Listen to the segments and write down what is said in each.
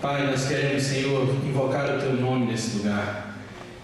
Pai, nós queremos, Senhor, invocar o Teu nome nesse lugar.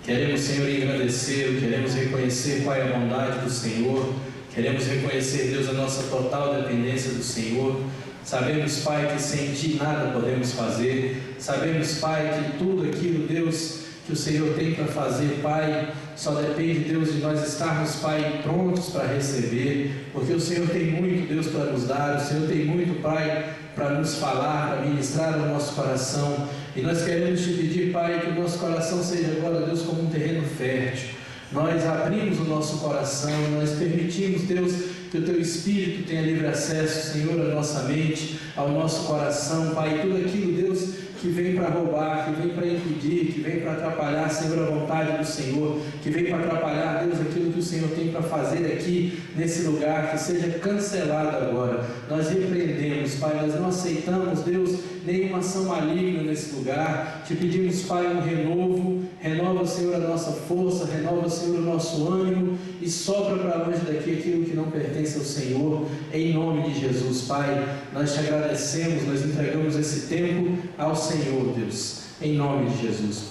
Queremos, Senhor, engrandecer, queremos reconhecer, Pai, a bondade do Senhor. Queremos reconhecer, Deus, a nossa total dependência do Senhor. Sabemos, Pai, que sem Ti nada podemos fazer. Sabemos, Pai, que tudo aquilo, Deus, que o Senhor tem para fazer, Pai, só depende, Deus, de nós estarmos, Pai, prontos para receber, porque o Senhor tem muito, Deus, para nos dar, o Senhor tem muito, Pai, para nos falar, para ministrar ao nosso coração, e nós queremos Te pedir, Pai, que o nosso coração seja agora, Deus, como um terreno fértil. Nós abrimos o nosso coração, nós permitimos, Deus, que o Teu Espírito tenha livre acesso, Senhor, à nossa mente, ao nosso coração, Pai, tudo aquilo, Deus, que vem para roubar, que vem para impedir, que vem para atrapalhar, Senhor, a vontade do Senhor, que vem para atrapalhar, Deus, aquilo que o Senhor tem para fazer aqui, nesse lugar, que seja cancelado agora. Nós repreendemos, Pai, nós não aceitamos, Deus, nenhuma ação maligna nesse lugar. Te pedimos, Pai, um renovo, renova, Senhor, a nossa força, renova, Senhor, o nosso ânimo e sopra para longe daqui aquilo que não pertence ao Senhor, em nome de Jesus, Pai. Nós Te agradecemos, nós entregamos esse tempo ao Senhor, Deus, em nome de Jesus.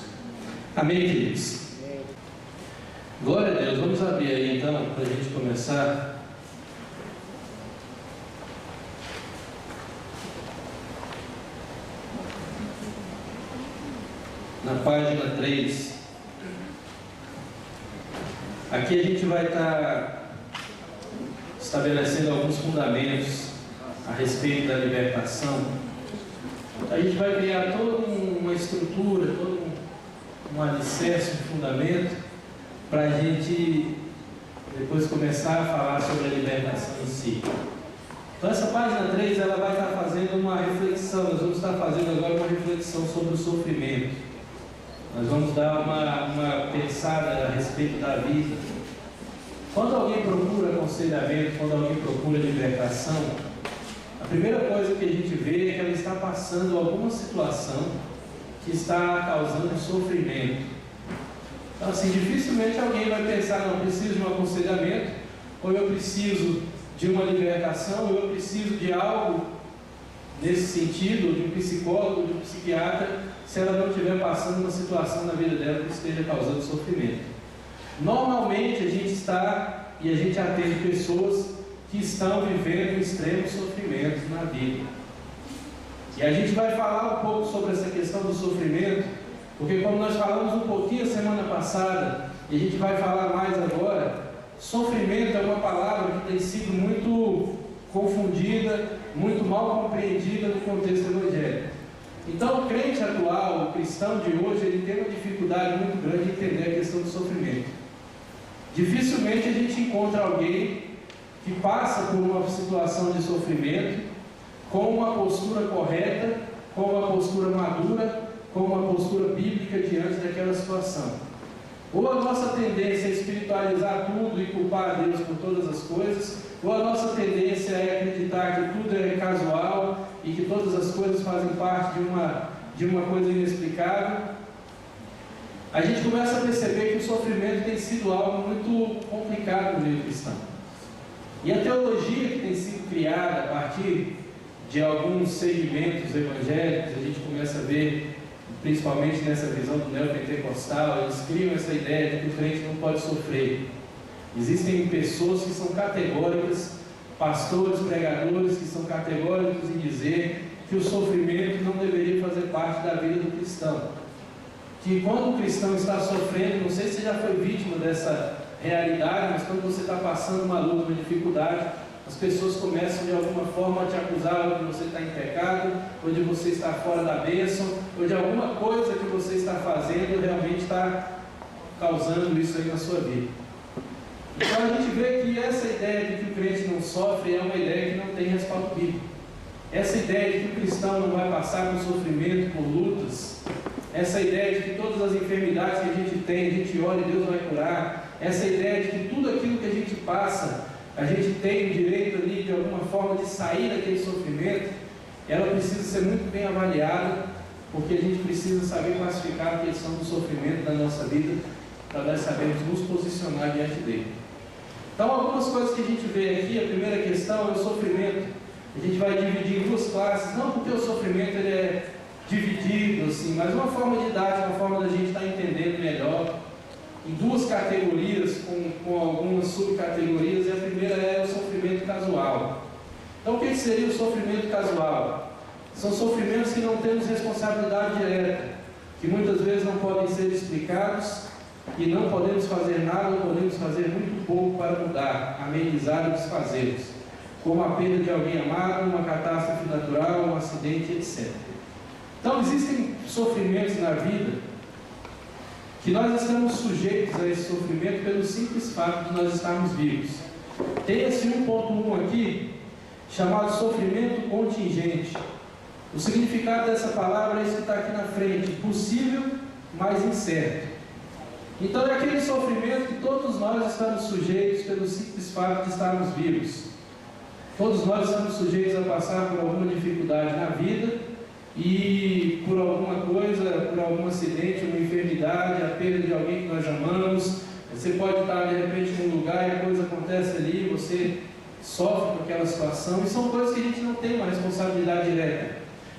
Amém, queridos? Glória a Deus. Vamos abrir aí então, para a gente começar. Na página 3. Aqui a gente vai estar estabelecendo alguns fundamentos a respeito da libertação. A gente vai criar toda uma estrutura, todo um alicerce, um fundamento, para a gente depois começar a falar sobre a libertação em si. Então essa página 3, ela vai estar fazendo uma reflexão, nós vamos estar fazendo agora uma reflexão sobre o sofrimento. Nós vamos dar uma pensada a respeito da vida. Quando alguém procura aconselhamento, quando alguém procura libertação, a primeira coisa que a gente vê é que ela está passando alguma situação que está causando sofrimento. Então, assim, dificilmente alguém vai pensar, não, eu preciso de um aconselhamento, ou eu preciso de uma libertação, ou eu preciso de algo nesse sentido, de um psicólogo, de um psiquiatra, se ela não estiver passando uma situação na vida dela que esteja causando sofrimento. Normalmente a gente está e a gente atende pessoas que estão vivendo extremos sofrimentos na vida. E a gente vai falar um pouco sobre essa questão do sofrimento, porque como nós falamos um pouquinho semana passada, e a gente vai falar mais agora, sofrimento é uma palavra que tem sido muito confundida, muito mal compreendida no contexto evangélico. Então o crente atual, o cristão de hoje, ele tem uma dificuldade muito grande de entender a questão do sofrimento. Dificilmente a gente encontra alguém que passa por uma situação de sofrimento com uma postura correta, com uma postura madura, com uma postura bíblica diante daquela situação. Ou a nossa tendência é espiritualizar tudo e culpar a Deus por todas as coisas, ou a nossa tendência é acreditar que tudo é casual e que todas as coisas fazem parte de uma coisa inexplicável. A gente começa a perceber que o sofrimento tem sido algo muito complicado no meio cristão. E a teologia que tem sido criada a partir de alguns segmentos evangélicos, a gente começa a ver, principalmente nessa visão do neopentecostal, eles criam essa ideia de que o crente não pode sofrer. Existem pessoas que são categóricas, pastores, pregadores, que são categóricos em dizer que o sofrimento não deveria fazer parte da vida do cristão. Que quando o cristão está sofrendo, não sei se você já foi vítima dessa realidade, mas quando você está passando uma luta, uma dificuldade, as pessoas começam de alguma forma a te acusar ou de você estar em pecado, ou de você estar fora da bênção, ou de alguma coisa que você está fazendo realmente está causando isso aí na sua vida. Então a gente vê que essa ideia de que o crente não sofre é uma ideia que não tem respaldo bíblico. Essa ideia de que o cristão não vai passar por sofrimento, por lutas, essa ideia de que todas as enfermidades que a gente tem, a gente ora e Deus vai curar, essa ideia de que tudo aquilo que a gente passa, a gente tem o direito ali de alguma forma de sair daquele sofrimento, ela precisa ser muito bem avaliada, porque a gente precisa saber classificar a questão do sofrimento da nossa vida, para nós sabermos nos posicionar diante dele. Então, algumas coisas que a gente vê aqui, a primeira questão é o sofrimento. A gente vai dividir em duas classes, não porque o sofrimento ele é dividido assim, mas uma forma didática, uma forma da gente estar entendendo melhor, em duas categorias, com algumas subcategorias, e a primeira é o sofrimento casual. Então, o que seria o sofrimento casual? São sofrimentos que não temos responsabilidade direta, que muitas vezes não podem ser explicados, e não podemos fazer nada, ou podemos fazer muito pouco para mudar, amenizar ou desfazê-los, como a perda de alguém amado, uma catástrofe natural, um acidente, etc. Então, existem sofrimentos na vida que nós estamos sujeitos a esse sofrimento pelo simples fato de nós estarmos vivos. Tem esse 1.1 aqui, chamado sofrimento contingente. O significado dessa palavra é isso que está aqui na frente: possível, mas incerto. Então é aquele sofrimento que todos nós estamos sujeitos pelo simples fato de estarmos vivos. Todos nós estamos sujeitos a passar por alguma dificuldade na vida, e por alguma coisa, por algum acidente, uma enfermidade, a perda de alguém que nós amamos. Você pode estar de repente num lugar e a coisa acontece ali, você sofre com aquela situação, e são coisas que a gente não tem uma responsabilidade direta.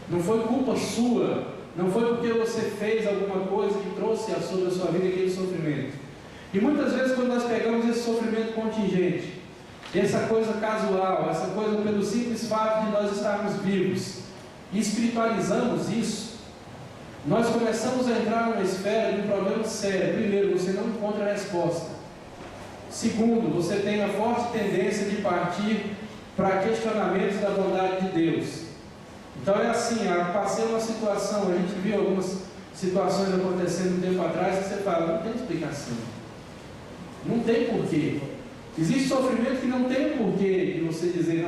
Não foi culpa sua, não foi porque você fez alguma coisa que trouxe sobre a sua vida aquele sofrimento. E muitas vezes, quando nós pegamos esse sofrimento contingente, essa coisa casual, essa coisa pelo simples fato de nós estarmos vivos, e espiritualizamos isso, nós começamos a entrar numa esfera de um problema sério. Primeiro, você não encontra a resposta. Segundo, você tem a forte tendência de partir para questionamentos da bondade de Deus. Então é assim, passei uma situação, a gente viu algumas situações acontecendo um tempo atrás, que você fala, não tem explicação, não tem porquê. Existe sofrimento que não tem porquê de você dizer,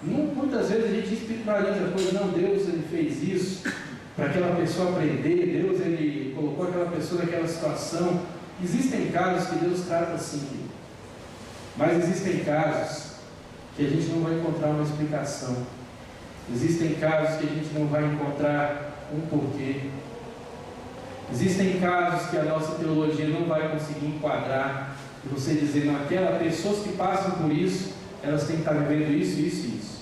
muitas vezes a gente espiritualiza a coisa, não, Deus ele fez isso para aquela pessoa aprender, Deus ele colocou aquela pessoa naquela situação. Existem casos que Deus trata assim, mas existem casos que a gente não vai encontrar uma explicação. Existem casos que a gente não vai encontrar um porquê. Existem casos que a nossa teologia não vai conseguir enquadrar, e você dizer, não, pessoas que passam por isso, elas têm que estar vivendo isso, isso e isso.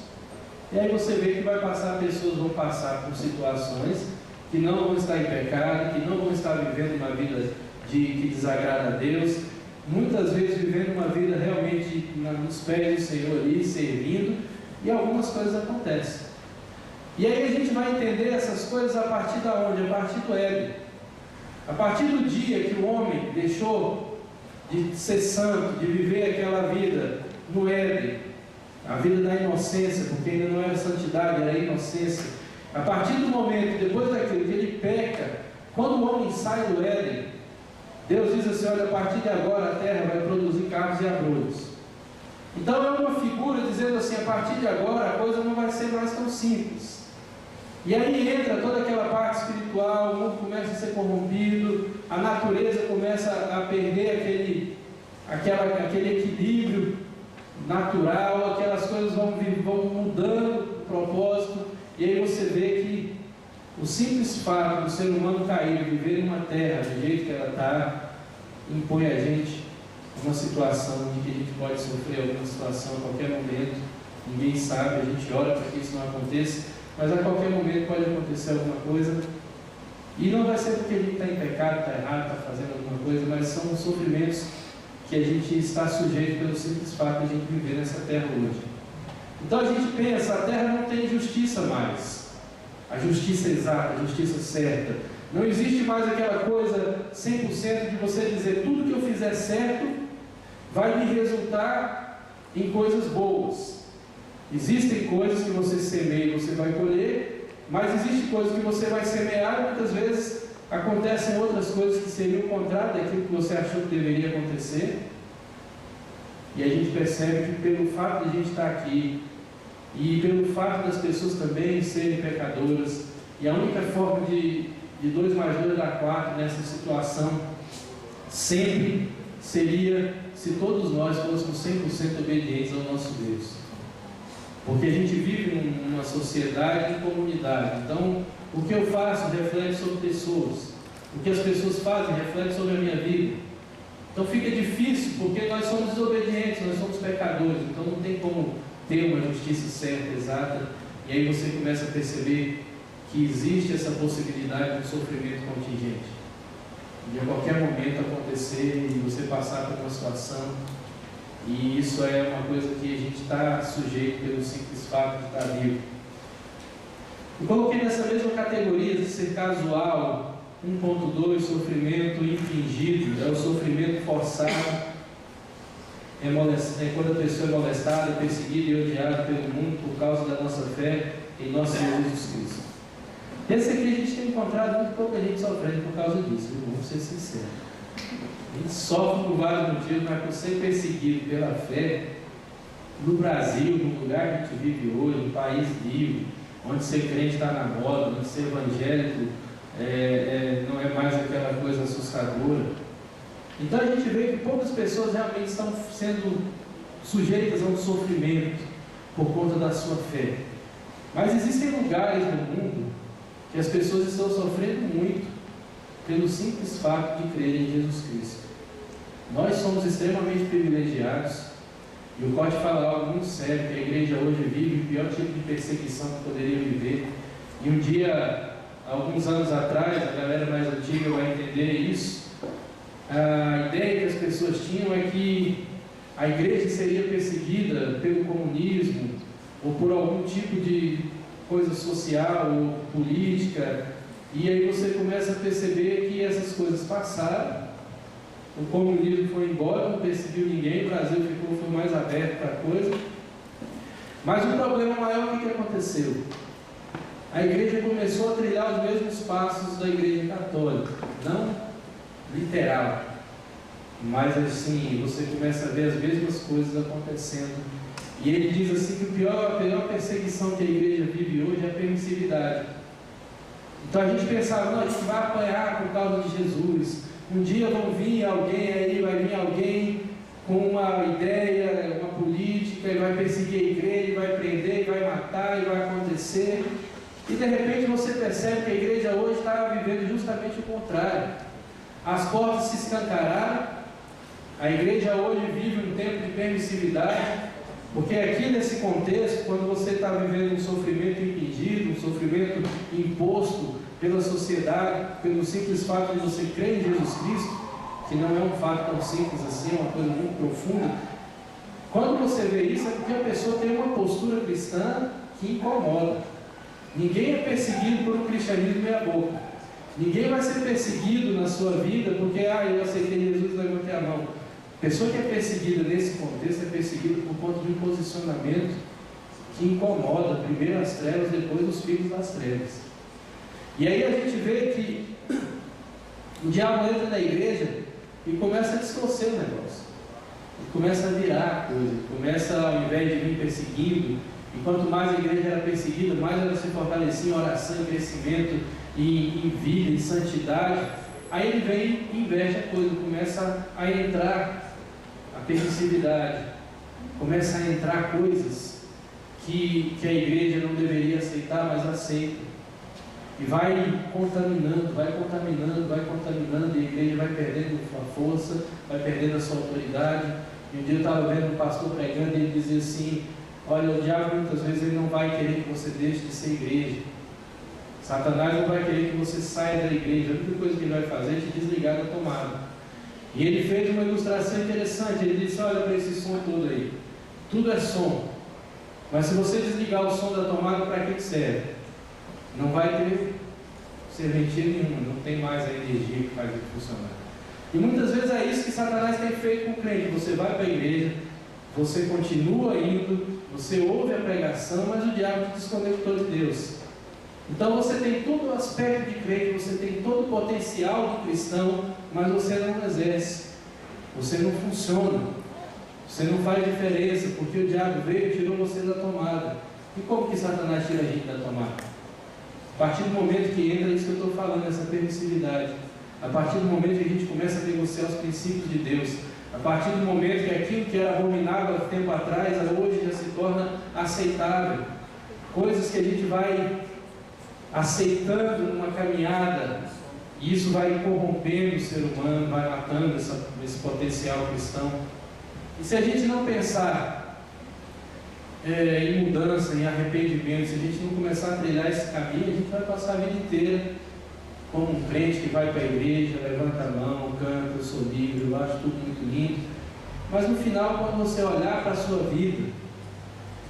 E aí você vê que pessoas vão passar por situações que não vão estar em pecado, que não vão estar vivendo uma vida que desagrada a Deus, muitas vezes vivendo uma vida realmente nos pés do Senhor ali, servindo, e algumas coisas acontecem. E aí a gente vai entender essas coisas a partir da onde? A partir do Éden. A partir do dia que o homem deixou de ser santo, de viver aquela vida no Éden, a vida da inocência, porque ainda não era santidade, era inocência. A partir do momento, depois daquilo que ele peca, quando o homem sai do Éden, Deus diz assim, olha, a partir de agora a terra vai produzir carnes e abrolhos. Então é uma figura dizendo assim, a partir de agora a coisa não vai ser mais tão simples. E aí entra toda aquela parte espiritual, o mundo começa a ser corrompido, a natureza começa a perder aquele equilíbrio natural, aquelas coisas vão mudando o propósito, e aí você vê que o simples fato do ser humano cair, viver numa terra do jeito que ela está, impõe a gente uma situação de que a gente pode sofrer alguma situação a qualquer momento, ninguém sabe, a gente ora para que isso não aconteça, mas a qualquer momento pode acontecer alguma coisa, e não vai ser porque a gente está em pecado, está errado, está fazendo alguma coisa, mas são sofrimentos que a gente está sujeito pelo simples fato de a gente viver nessa terra hoje. Então a gente pensa, a terra não tem justiça mais, a justiça exata, a justiça certa. Não existe mais aquela coisa 100% de você dizer, tudo que eu fizer certo vai me resultar em coisas boas. Existem coisas que você semeia e você vai colher, mas existem coisas que você vai semear e muitas vezes acontecem outras coisas que seriam o contrário daquilo que você achou que deveria acontecer. E a gente percebe que pelo fato de a gente estar aqui, e pelo fato das pessoas também serem pecadoras, e a única forma de 2 mais 2 dá 4 nessa situação, sempre seria se todos nós fôssemos 100% obedientes ao nosso Deus. Porque a gente vive numa sociedade e comunidade. Então, o que eu faço reflete sobre pessoas. O que as pessoas fazem reflete sobre a minha vida. Então fica difícil, porque nós somos desobedientes, nós somos pecadores. Então não tem como ter uma justiça certa, exata. E aí você começa a perceber que existe essa possibilidade de um sofrimento contingente, de a qualquer momento acontecer e você passar por uma situação, e isso é uma coisa que a gente está sujeito pelo simples fato de estar vivo. Eu coloquei nessa mesma categoria de ser casual. 1.2, sofrimento infligido, é o sofrimento forçado, é quando a pessoa é molestada, perseguida e odiada pelo mundo por causa da nossa fé em nosso Senhor Jesus Cristo. Esse aqui a gente tem encontrado muito pouca gente sofrendo por causa disso, vamos ser sinceros. A gente sofre por vários motivos, mas por ser perseguido pela fé, no Brasil, no lugar que a gente vive hoje, no país livre, onde ser crente está na moda, onde ser evangélico não é mais aquela coisa assustadora. Então a gente vê que poucas pessoas realmente estão sendo sujeitas a um sofrimento por conta da sua fé. Mas existem lugares no mundo que as pessoas estão sofrendo muito pelo simples fato de crerem em Jesus Cristo. Nós somos extremamente privilegiados, e o Cote fala algo muito sério, que a igreja hoje vive o pior tipo de perseguição que poderia viver. E um dia, alguns anos atrás, a galera mais antiga vai entender isso, a ideia que as pessoas tinham é que a igreja seria perseguida pelo comunismo, ou por algum tipo de coisa social ou política, e aí você começa a perceber que essas coisas passaram, o comunismo foi embora, não perseguiu ninguém, o Brasil foi mais aberto para a coisa. Mas o problema maior, o que aconteceu? A igreja começou a trilhar os mesmos passos da igreja católica, não literal, mas assim, você começa a ver as mesmas coisas acontecendo. E ele diz assim que a pior perseguição que a igreja vive hoje é a permissividade. Então a gente pensava, não, a gente vai apanhar por causa de Jesus. Um dia vai vir alguém com uma ideia, uma política, e vai perseguir a igreja, vai prender, vai matar, e vai acontecer. E de repente você percebe que a igreja hoje está vivendo justamente o contrário. As portas se escancararam, a igreja hoje vive um tempo de permissividade, porque aqui nesse contexto, quando você está vivendo um sofrimento impedido, um sofrimento imposto pela sociedade, pelo simples fato de você crer em Jesus Cristo, que não é um fato tão simples assim, é uma coisa muito profunda. Quando você vê isso, é porque a pessoa tem uma postura cristã que incomoda. Ninguém é perseguido por um cristianismo meia boca. Ninguém vai ser perseguido na sua vida porque eu aceitei Jesus e levantei a mão. A pessoa que é perseguida nesse contexto é perseguida por conta de um posicionamento que incomoda primeiro as trevas, depois os filhos das trevas. E aí a gente vê que o diabo entra na igreja e começa a distorcer o negócio. Ele começa a virar a coisa, começa, ao invés de vir perseguindo, e quanto mais a igreja era perseguida, mais ela se fortalecia em oração, em crescimento, em vida, em santidade. Aí ele vem e inverte a coisa, começa a entrar a permissividade, começa a entrar coisas que a igreja não deveria aceitar, mas aceita. E vai contaminando, e a igreja vai perdendo a sua força, vai perdendo a sua autoridade. E um dia eu estava vendo um pastor pregando e ele dizia assim: olha, o diabo muitas vezes ele não vai querer que você deixe de ser igreja. Satanás não vai querer que você saia da igreja. A única coisa que ele vai fazer é te desligar da tomada. E ele fez uma ilustração interessante. Ele disse: olha para esse som todo aí, tudo é som, mas se você desligar o som da tomada, para que serve? Não vai ter serventia nenhuma, não tem mais a energia que faz ele funcionar. E muitas vezes é isso que Satanás tem feito com o crente. Você vai para a igreja, você continua indo, você ouve a pregação, mas o diabo te desconectou de Deus. Então você tem todo o aspecto de crente, você tem todo o potencial de cristão, mas você não exerce, você não funciona, você não faz diferença, porque o diabo veio e tirou você da tomada. E como que Satanás tira a gente da tomada? A partir do momento que entra isso que eu estou falando, essa permissividade, a partir do momento que a gente começa a negociar os princípios de Deus, a partir do momento que aquilo que era abominável há tempo atrás, hoje já se torna aceitável, coisas que a gente vai aceitando numa caminhada, e isso vai corrompendo o ser humano, vai matando esse potencial cristão. E se a gente não pensar em mudança, em arrependimento, se a gente não começar a trilhar esse caminho, a gente vai passar a vida inteira como um crente que vai para a igreja, levanta a mão, canta, eu sou livre, eu acho tudo muito lindo. Mas no final, quando você olhar para a sua vida,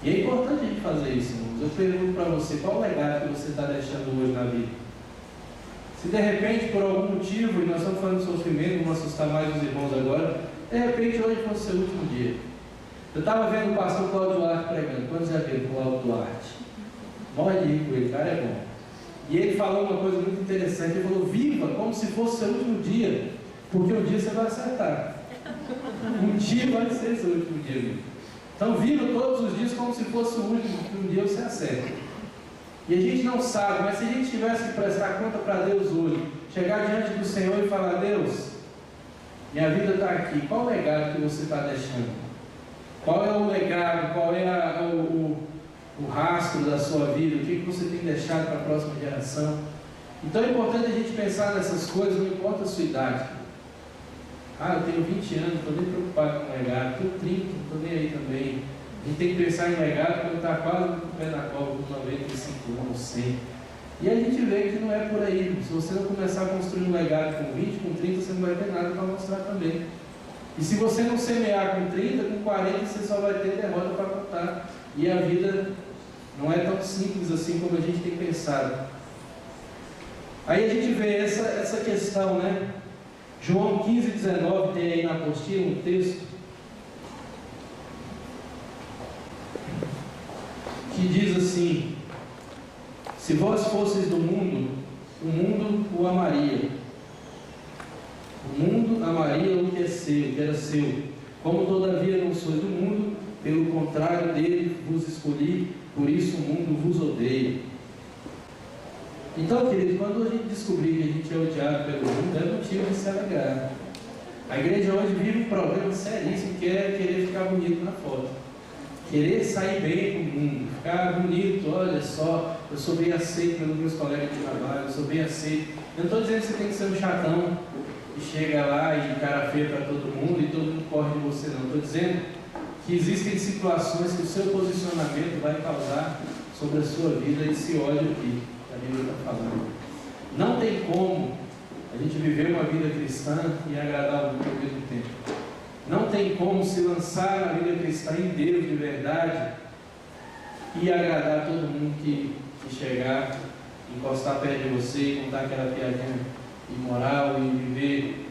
e é importante a gente fazer isso, irmãos, eu pergunto para você, qual o legado que você está deixando hoje na vida? Se de repente, por algum motivo, e nós estamos falando de sofrimento, não vamos assustar mais os irmãos agora, de repente hoje fosse o seu último dia. Eu estava vendo o pastor Cláudio Duarte pregando. Quantos já viram o Cláudio Duarte? Morre de rir com ele, o cara é bom. E ele falou uma coisa muito interessante, ele falou, viva como se fosse o seu último dia, porque um dia você vai acertar. Um dia vai ser seu último dia, viu? Então viva todos os dias como se fosse o último, porque um dia você acerta. E a gente não sabe, mas se a gente tivesse que prestar conta para Deus hoje, chegar diante do Senhor e falar, Deus, minha vida está aqui, qual o legado que você está deixando? Qual é o legado, qual é o rastro da sua vida, o que você tem deixado para a próxima geração? Então é importante a gente pensar nessas coisas, não importa a sua idade. Eu tenho 20 anos, não estou nem preocupado com o legado, tenho 30, não estou nem aí também. A gente tem que pensar em legado quando está quase com o pé na cova, com 95 anos, 100. E a gente vê que não é por aí. Se você não começar a construir um legado com 20, com 30, você não vai ter nada para mostrar também. E se você não semear com 30, com 40, você só vai ter derrota para contar. E a vida não é tão simples assim como a gente tem pensado. Aí a gente vê essa questão, né? João 15, 19, tem aí na apostila um texto que diz assim: se vós fosseis do mundo, o mundo o amaria. O mundo amaria o que é seu, o que era seu. Como todavia não sois do mundo, pelo contrário dele vos escolhi, por isso o mundo vos odeia. Então, queridos, quando a gente descobrir que a gente é odiado pelo mundo, é motivo de se alegrar. A igreja hoje vive um problema seríssimo, que é querer ficar bonito na foto. Querer sair bem com o mundo, ficar bonito, olha só, eu sou bem aceito pelos meus colegas de trabalho, eu sou bem aceito. Eu não estou dizendo que você tem que ser um chatão, e chega lá e cara feia para todo mundo e todo mundo corre de você, não. Estou dizendo que existem situações que o seu posicionamento vai causar sobre a sua vida esse ódio aqui, que a Bíblia está falando. Não tem como a gente viver uma vida cristã e agradar o mundo ao mesmo tempo. Não tem como se lançar na vida cristã em Deus de verdade e agradar todo mundo que chegar, encostar perto de você e contar aquela piadinha imoral e viver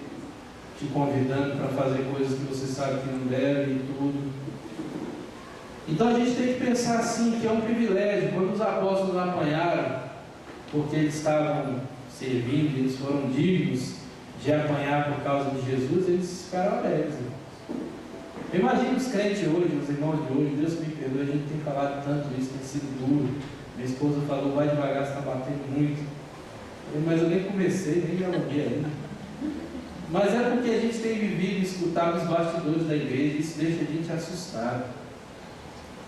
te convidando para fazer coisas que você sabe que não deve e tudo. Então a gente tem que pensar assim, que é um privilégio. Quando os apóstolos apanharam, porque eles estavam servindo, eles foram dignos de apanhar por causa de Jesus, eles ficaram alegres. Imagina os crentes hoje, os irmãos de hoje, Deus me perdoe, a gente tem falado tanto isso, tem sido duro. Minha esposa falou, vai devagar, você está batendo muito. Mas eu nem comecei, nem dialoguei ainda. Mas é porque a gente tem vivido e escutado os bastidores da igreja, isso deixa a gente assustado.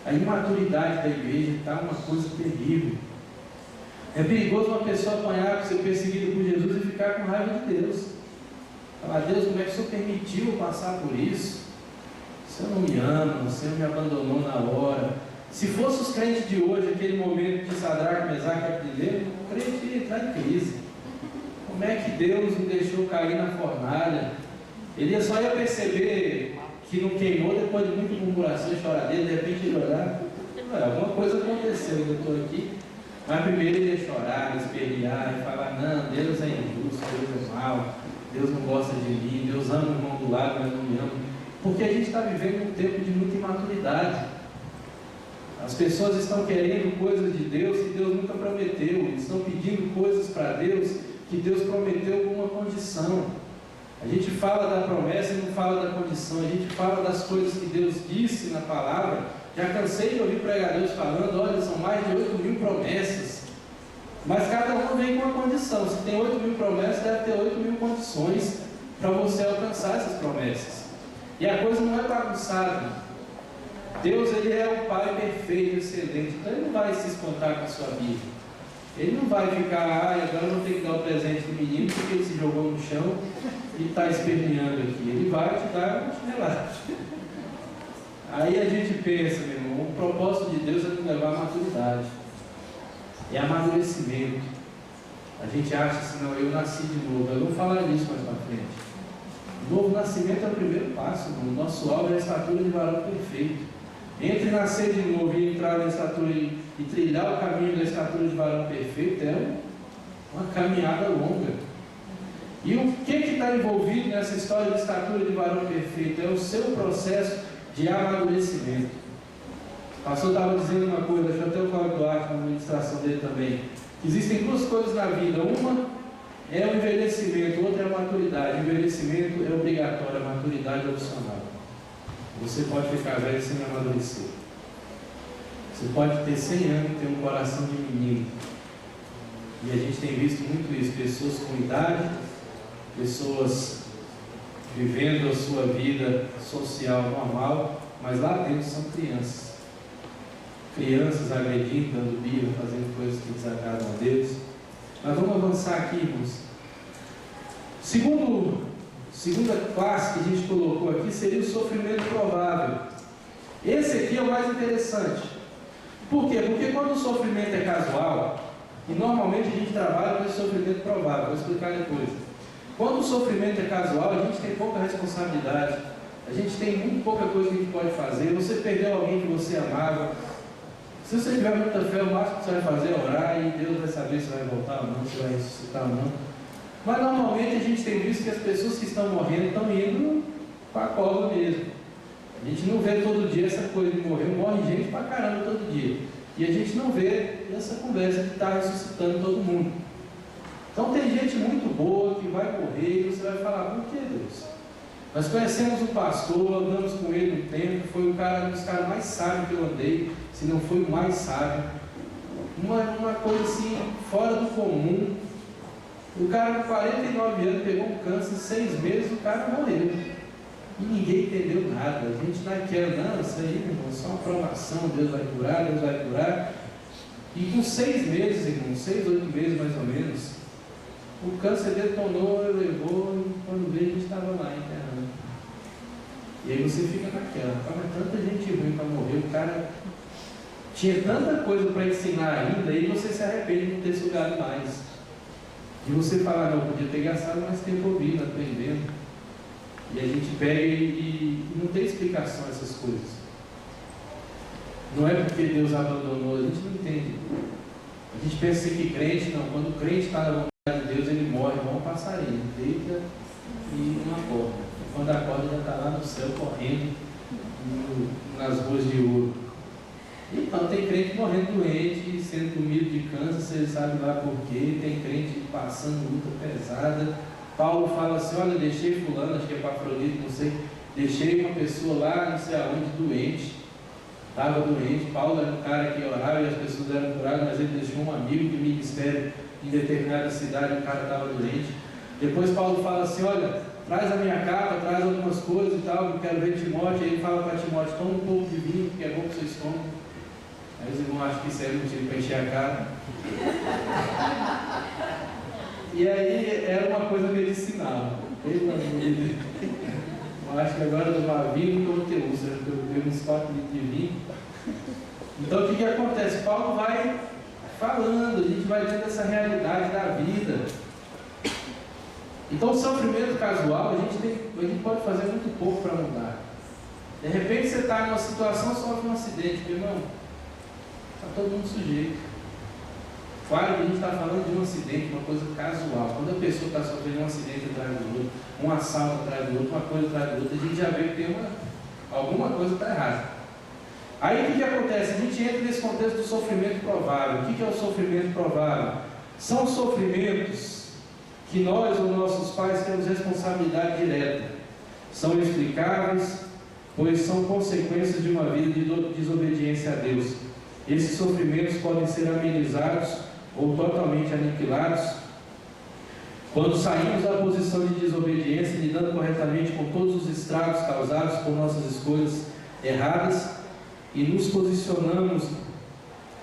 A imaturidade da igreja está uma coisa terrível. É perigoso uma pessoa apanhar por ser perseguido por Jesus e ficar com raiva de Deus. Falar, Deus, como é que o Senhor permitiu eu passar por isso? O Senhor não me ama, o Senhor me abandonou na hora. Se fosse os crentes de hoje, aquele momento de Sadraque, Mesaque e Abednego, o crente ia entrar em crise. Como é que Deus me deixou cair na fornalha? Ele só ia perceber que não queimou depois de muita murmuração e choradeira, de repente ele olhar, alguma coisa aconteceu, eu estou aqui. Mas primeiro ele ia chorar, espernear e falar, não, Deus é injusto, Deus é mau, Deus não gosta de mim, Deus ama o irmão do lado, mas não me ama. Porque a gente está vivendo um tempo de muita imaturidade. As pessoas estão querendo coisas de Deus que Deus nunca prometeu. Eles estão pedindo coisas para Deus que Deus prometeu com uma condição. A gente fala da promessa e não fala da condição. A gente fala das coisas que Deus disse na palavra. Já cansei de ouvir pregadores falando, olha, são mais de 8.000 promessas. Mas cada um vem com uma condição. Se tem 8.000 promessas, deve ter 8.000 condições para você alcançar essas promessas. E a coisa não é bagunçada. Deus, Ele é um Pai perfeito, excelente. Então Ele não vai se espantar com a sua vida. Ele não vai ficar, agora eu vou ter que dar o presente do menino porque ele se jogou no chão e está esperneando aqui. Ele vai te dar um chinelado. Aí a gente pensa, meu irmão, O propósito de Deus é nos levar à maturidade. É amadurecimento. A gente acha assim, não, eu nasci de novo. Eu vou falar disso mais para frente. O novo nascimento é o primeiro passo, irmão. O nosso alvo é a estatura de varão perfeito. Entre nascer de novo e entrar na estatura e trilhar o caminho da estatura de varão perfeito é uma caminhada longa. E o que está envolvido nessa história de estatura de varão perfeito? É o seu processo de amadurecimento. O pastor estava dizendo uma coisa, deixa eu até o Cláudio Duarte na administração dele também. Existem duas coisas na vida. Uma é o envelhecimento, outra é a maturidade. O envelhecimento é obrigatório, a maturidade é opcional. Você pode ficar velho sem amadurecer. Você pode ter 100 anos e ter um coração de menino. E a gente tem visto muito isso. Pessoas com idade, pessoas vivendo a sua vida social normal, mas lá dentro são crianças. Crianças agredindo, dando birra, fazendo coisas que desagradam a Deus. Mas vamos avançar aqui, irmãos. Segunda classe que a gente colocou aqui seria o sofrimento provável. Esse aqui é o mais interessante. Por quê? Porque quando o sofrimento é casual, e normalmente a gente trabalha com esse sofrimento provável, vou explicar depois. Quando o sofrimento é casual, a gente tem pouca responsabilidade, a gente tem muito pouca coisa que a gente pode fazer. Você perdeu alguém que você amava. Se você tiver muita fé, o máximo que você vai fazer é orar e Deus vai saber se vai voltar ou não, se vai ressuscitar ou não. Mas normalmente a gente tem visto que as pessoas que estão morrendo estão indo para a cova mesmo. A gente não vê todo dia essa coisa de morrer, morre gente pra caramba todo dia. E a gente não vê essa conversa que está ressuscitando todo mundo. Então tem gente muito boa que vai morrer e você vai falar, por que Deus? Nós conhecemos um pastor, andamos com ele um tempo, foi um dos caras mais sábios que eu andei, se não foi o mais sábio. Uma coisa assim, fora do comum. O cara com 49 anos pegou um câncer, em 6 meses o cara morreu. E ninguém entendeu nada. A gente naquela, não, isso aí, irmão, é só uma provação, Deus vai curar, Deus vai curar. E com 6 meses, irmão, 6, 8 meses mais ou menos, o câncer detonou, levou, e quando veio a gente estava lá enterrando. E aí você fica naquela, mas tanta gente ruim para morrer, o cara tinha tanta coisa para ensinar ainda, e você se arrepende de não ter sugado mais. E você fala, não, podia ter gastado mais tempo ouvindo, aprendendo. E a gente pega e não tem explicação essas coisas. Não é porque Deus abandonou, a gente não entende. A gente pensa assim que crente, não, quando o crente está na vontade de Deus, ele morre, igual um passarinho, deita e não acorda. E quando acorda, já está lá no céu correndo nas ruas de ouro. Então tem crente morrendo doente, sendo comido de câncer, você sabe lá por quê, tem crente passando luta pesada. Paulo fala assim, olha, deixei fulano, acho que é Epafrodito, não sei, deixei uma pessoa lá, não sei aonde, doente, estava doente. Paulo era um cara que orava e as pessoas eram curadas, mas ele deixou um amigo de ministério em determinada cidade, o cara estava doente. Depois Paulo fala assim, olha, traz a minha capa, traz algumas coisas e tal, eu quero ver Timóteo. Aí ele fala para Timóteo, toma um pouco de vinho, porque é bom para o seu estômago. Aí os irmãos acham que isso é motivo para encher a cara. E aí era uma coisa medicinal. Pelo amor de Deus. Eu acho que agora do vinho nunca vou ter úlcera, porque eu bebo uns 4 litros de vinho. Então o que acontece? Paulo vai falando, a gente vai vendo essa realidade da vida. Então o sofrimento casual, a gente pode fazer muito pouco para mudar. De repente você está em uma situação, sofre um acidente, meu irmão. Está todo mundo sujeito. Claro que a gente está falando de um acidente, uma coisa casual. Quando a pessoa está sofrendo um acidente atrás do outro, um assalto atrás do outro, uma coisa atrás do outro, a gente já vê que tem alguma coisa está errada. Aí o que acontece? A gente entra nesse contexto do sofrimento provável. O que é o sofrimento provável? São sofrimentos que nós ou nossos pais temos responsabilidade direta. São explicáveis, pois são consequências de uma vida de desobediência a Deus. Esses sofrimentos podem ser amenizados ou totalmente aniquilados quando saímos da posição de desobediência, lidando corretamente com todos os estragos causados por nossas escolhas erradas e nos posicionamos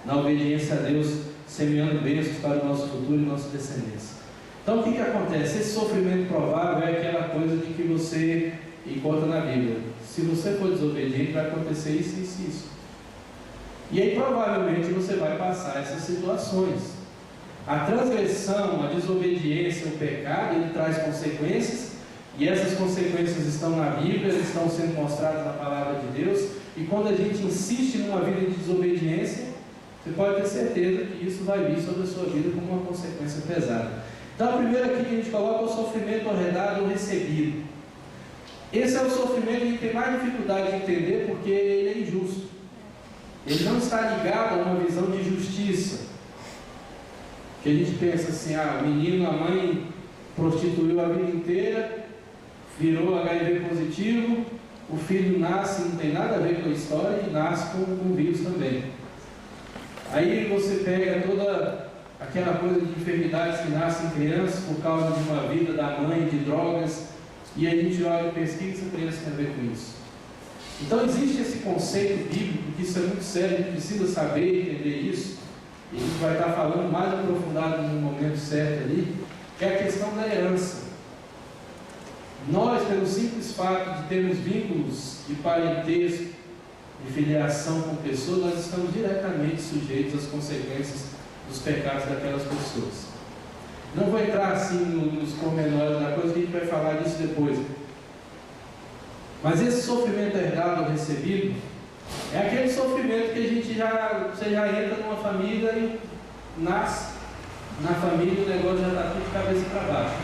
na obediência a Deus, semeando bênçãos para o nosso futuro e nossa descendência. Então o que acontece? Esse sofrimento provável é aquela coisa de que você encontra na Bíblia. Se você for desobediente, vai acontecer isso, isso, isso. E aí provavelmente você vai passar essas situações. A transgressão, a desobediência, o pecado, ele traz consequências, e essas consequências estão na Bíblia, estão sendo mostradas na Palavra de Deus, e quando a gente insiste numa vida de desobediência, você pode ter certeza que isso vai vir sobre a sua vida como uma consequência pesada. Então a primeira aqui que a gente coloca é o sofrimento arredado ou recebido. Esse é o sofrimento que a gente tem mais dificuldade de entender, porque ele é injusto. Ele não está ligado a uma visão de justiça. Que a gente pensa assim, o menino, a mãe prostituiu a vida inteira, virou HIV positivo, o filho nasce, não tem nada a ver com a história, e nasce com um vírus também. Aí você pega toda aquela coisa de enfermidades que nascem em crianças por causa de uma vida da mãe, de drogas, e a gente olha e pensa, o que essa criança tem a ver com isso? Então existe esse conceito bíblico, que isso é muito sério, a gente precisa saber e entender isso, e a gente vai estar falando mais aprofundado no momento certo ali, que é a questão da herança. Nós, pelo simples fato de termos vínculos de parentesco, de filiação com pessoas, nós estamos diretamente sujeitos às consequências dos pecados daquelas pessoas. Não vou entrar assim nos pormenores da coisa, que a gente vai falar disso depois. Mas esse sofrimento herdado ou recebido é aquele sofrimento que você já entra numa família e nasce na família, o negócio já está tudo de cabeça para baixo.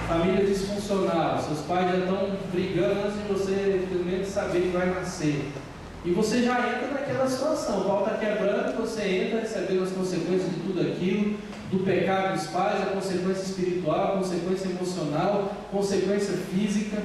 Família disfuncional, seus pais já estão brigando antes de você pelo menos saber que vai nascer. E você já entra naquela situação, o pau está quebrando, você entra recebendo as consequências de tudo aquilo, do pecado dos pais, a consequência espiritual, a consequência emocional, consequência física.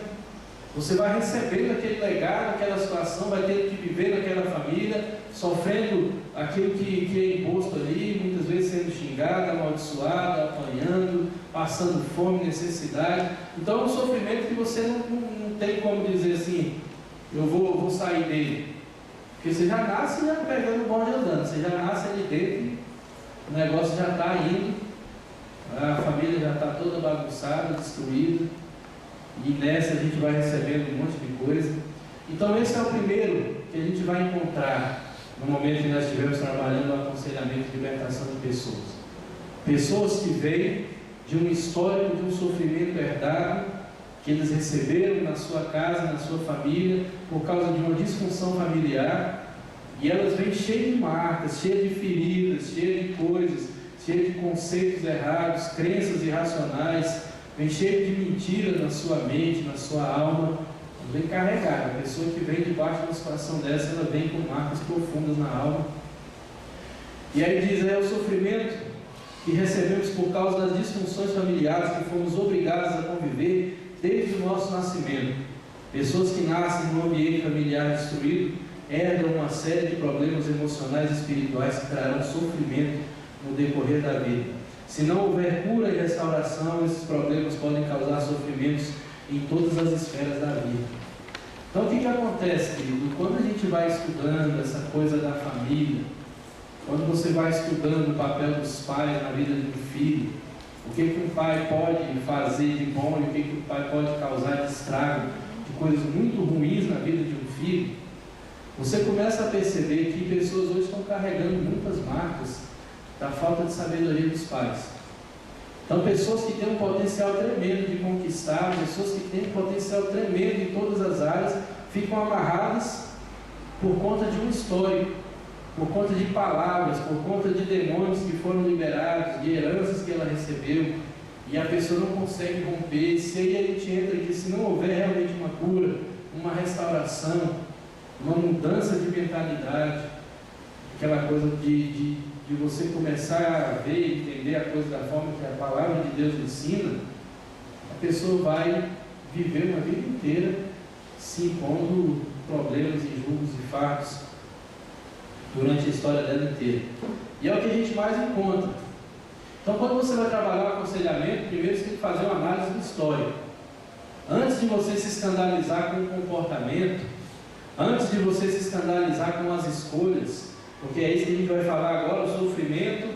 Você vai recebendo aquele legado, aquela situação, vai ter que viver naquela família, sofrendo aquilo que é imposto ali, muitas vezes sendo xingado, amaldiçoado, apanhando, passando fome, necessidade. Então é um sofrimento que você não tem como dizer assim, eu vou sair dele. Porque você já nasce já pegando o bonde andando, você já nasce ali dentro, o negócio já está indo, a família já está toda bagunçada, destruída, e nessa a gente vai recebendo um monte de coisa. Então esse é o primeiro que a gente vai encontrar no momento que nós estivermos trabalhando no aconselhamento de libertação de pessoas. Pessoas que vêm de um histórico de um sofrimento herdado, que eles receberam na sua casa, na sua família, por causa de uma disfunção familiar, e elas vêm cheias de marcas, cheias de feridas, cheias de coisas, cheias de conceitos errados, crenças irracionais, vem cheias de mentiras na sua mente, na sua alma, vem carregada. A pessoa que vem debaixo de uma situação dessa, ela vem com marcas profundas na alma. E aí diz, é o sofrimento que recebemos por causa das disfunções familiares que fomos obrigados a conviver desde o nosso nascimento. Pessoas que nascem num ambiente familiar destruído herdam uma série de problemas emocionais e espirituais que trarão sofrimento no decorrer da vida. Se não houver cura e restauração, esses problemas podem causar sofrimentos em todas as esferas da vida. Então o que acontece, querido? Quando a gente vai estudando essa coisa da família, quando você vai estudando o papel dos pais na vida de um filho, o que um pai pode fazer de bom e o que o pai pode causar de estrago, de coisas muito ruins na vida de um filho, você começa a perceber que pessoas hoje estão carregando muitas marcas da falta de sabedoria dos pais. Então pessoas que têm um potencial tremendo de conquistar, pessoas que têm um potencial tremendo em todas as áreas, ficam amarradas por conta de um histórico, por conta de palavras, por conta de demônios que foram liberados, de heranças que ela recebeu, e a pessoa não consegue romper. Se aí a gente entra aqui, se não houver realmente uma cura, uma restauração, uma mudança de mentalidade, aquela coisa de você começar a ver e entender a coisa da forma que a palavra de Deus ensina, a pessoa vai viver uma vida inteira se impondo problemas, injúrios e fatos durante a história dela inteira. E é o que a gente mais encontra. Então, quando você vai trabalhar o aconselhamento, primeiro você tem que fazer uma análise do histórico. Antes de você se escandalizar com o comportamento, antes de você se escandalizar com as escolhas, porque é isso que a gente vai falar agora, o sofrimento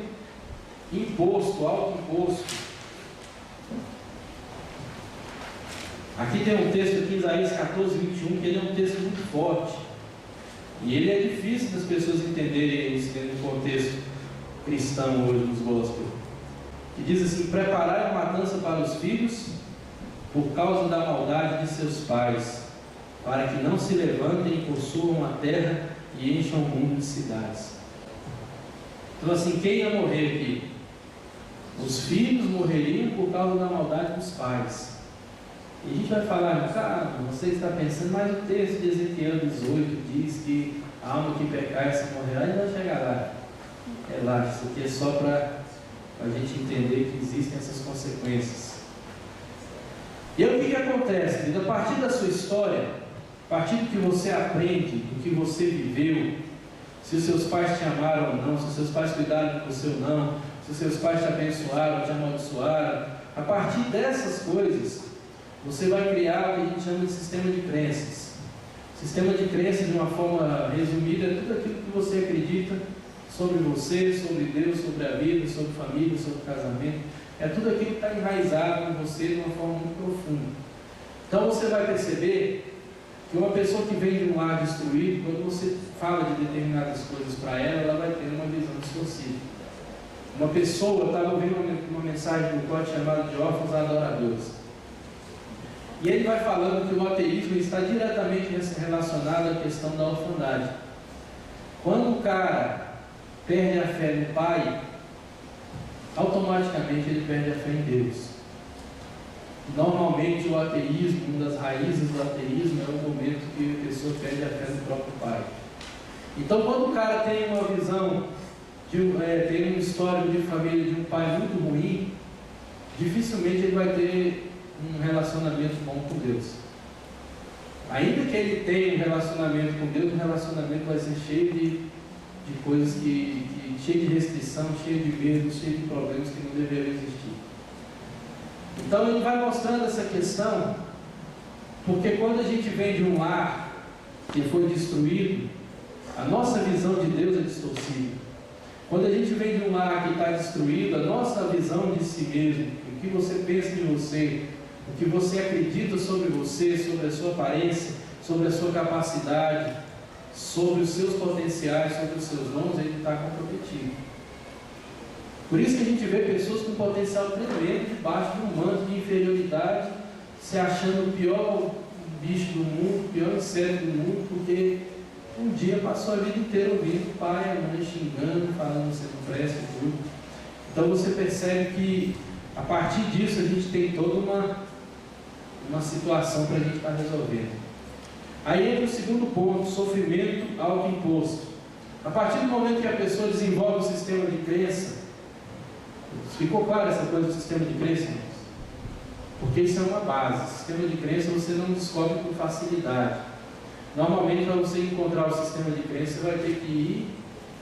imposto, autoimposto. Aqui tem um texto aqui, Isaías 14, 21, que ele é um texto muito forte. E ele é difícil das pessoas entenderem isso dentro do contexto cristão hoje nos gospel. Que diz assim: preparai a matança para os filhos por causa da maldade de seus pais, para que não se levantem e possuam a terra e encham o mundo de cidades. Então assim, quem ia morrer aqui? Os filhos morreriam por causa da maldade dos pais. E a gente vai falar, você está pensando, mas o texto de Ezequiel 18 diz que a alma que pecar essa morrerá, e vai chegar lá. Relaxa, isso aqui é só para a gente entender que existem essas consequências. E aí o que acontece, querido? A partir da sua história, a partir do que você aprende, do que você viveu, se os seus pais te amaram ou não, se os seus pais cuidaram de você ou não, se os seus pais te abençoaram ou te amaldiçoaram, a partir dessas coisas, você vai criar o que a gente chama de sistema de crenças. Sistema de crenças, de uma forma resumida, é tudo aquilo que você acredita sobre você, sobre Deus, sobre a vida, sobre família, sobre casamento. É tudo aquilo que está enraizado em você de uma forma muito profunda. Então você vai perceber que uma pessoa que vem de um lar destruído, quando você fala de determinadas coisas para ela, ela vai ter uma visão distorcida. Uma pessoa, eu estava ouvindo uma mensagem do pote chamado de órfãos adoradores. E ele vai falando que o ateísmo está diretamente relacionado à questão da orfandade. Quando o cara perde a fé no pai, automaticamente ele perde a fé em Deus. Normalmente o ateísmo, uma das raízes do ateísmo é o momento que a pessoa perde a fé no próprio pai. Então quando o cara tem uma visão, tem um histórico de família de um pai muito ruim, dificilmente ele vai ter um relacionamento bom com Deus. Ainda que ele tenha um relacionamento com Deus, o relacionamento vai ser cheio de coisas cheio de restrição, cheio de medo, cheio de problemas que não deveriam existir. Então ele vai mostrando essa questão, porque quando a gente vem de um lar que foi destruído, a nossa visão de Deus é distorcida. Quando a gente vem de um lar que está destruído, a nossa visão de si mesmo, o que você pensa de você, o que você acredita sobre você, sobre a sua aparência, sobre a sua capacidade, sobre os seus potenciais, sobre os seus dons, ele está comprometido. Por isso que a gente vê pessoas com potencial tremendo debaixo de um manto de inferioridade, se achando o pior bicho do mundo, o pior inseto do mundo, porque um dia passou a vida inteira ouvindo o pai, a mãe xingando, falando que você não presta e tudo. Então você percebe que a partir disso a gente tem toda uma situação para a gente estar resolvendo. Aí entra o segundo ponto, sofrimento autoimposto. A partir do momento que a pessoa desenvolve o sistema de crença, ficou claro essa coisa do sistema de crença? Porque isso é uma base. O sistema de crença você não descobre com facilidade. Normalmente, para você encontrar o sistema de crença, você vai ter que ir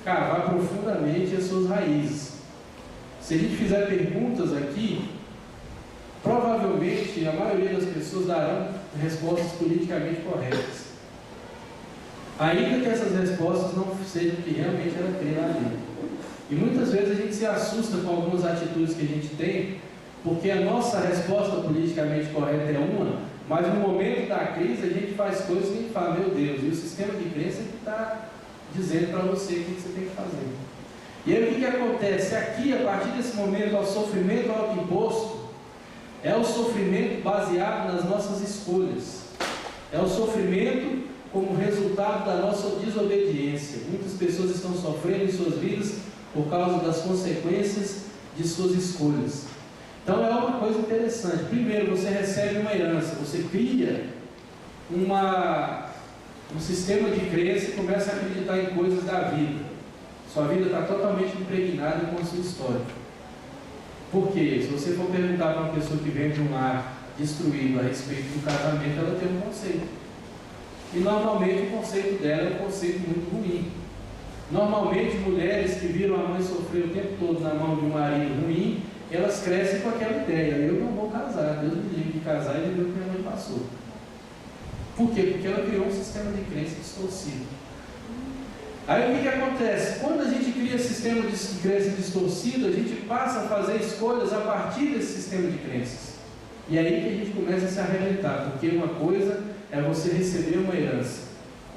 cavar profundamente as suas raízes. Se a gente fizer perguntas aqui, provavelmente a maioria das pessoas darão respostas politicamente corretas, ainda que essas respostas não sejam o que realmente ela crê na vida. E muitas vezes a gente se assusta com algumas atitudes que a gente tem, porque a nossa resposta politicamente correta é uma, mas no momento da crise a gente faz coisas que a gente fala, meu Deus, e o sistema de crença que está dizendo para você o que você tem que fazer. E aí o que acontece? Aqui, a partir desse momento, o sofrimento autoimposto é o sofrimento baseado nas nossas escolhas. É o sofrimento como resultado da nossa desobediência. Muitas pessoas estão sofrendo em suas vidas por causa das consequências de suas escolhas. Então é uma coisa interessante. Primeiro, você recebe uma herança, você cria um sistema de crença e começa a acreditar em coisas da vida. Sua vida está totalmente impregnada com a sua história. Por quê? Se você for perguntar para uma pessoa que vem de um lar destruído a respeito do casamento, ela tem um conceito. E normalmente o conceito dela é um conceito muito ruim. Normalmente mulheres que viram a mãe sofrer o tempo todo na mão de um marido ruim, elas crescem com aquela ideia, eu não vou casar, Deus me livre de casar e viver o que minha mãe passou. Por quê? Porque ela criou um sistema de crença distorcido. Aí o que acontece? Quando a gente cria sistema de crença distorcido, a gente passa a fazer escolhas a partir desse sistema de crenças. E aí que a gente começa a se arrebentar, porque uma coisa é você receber uma herança,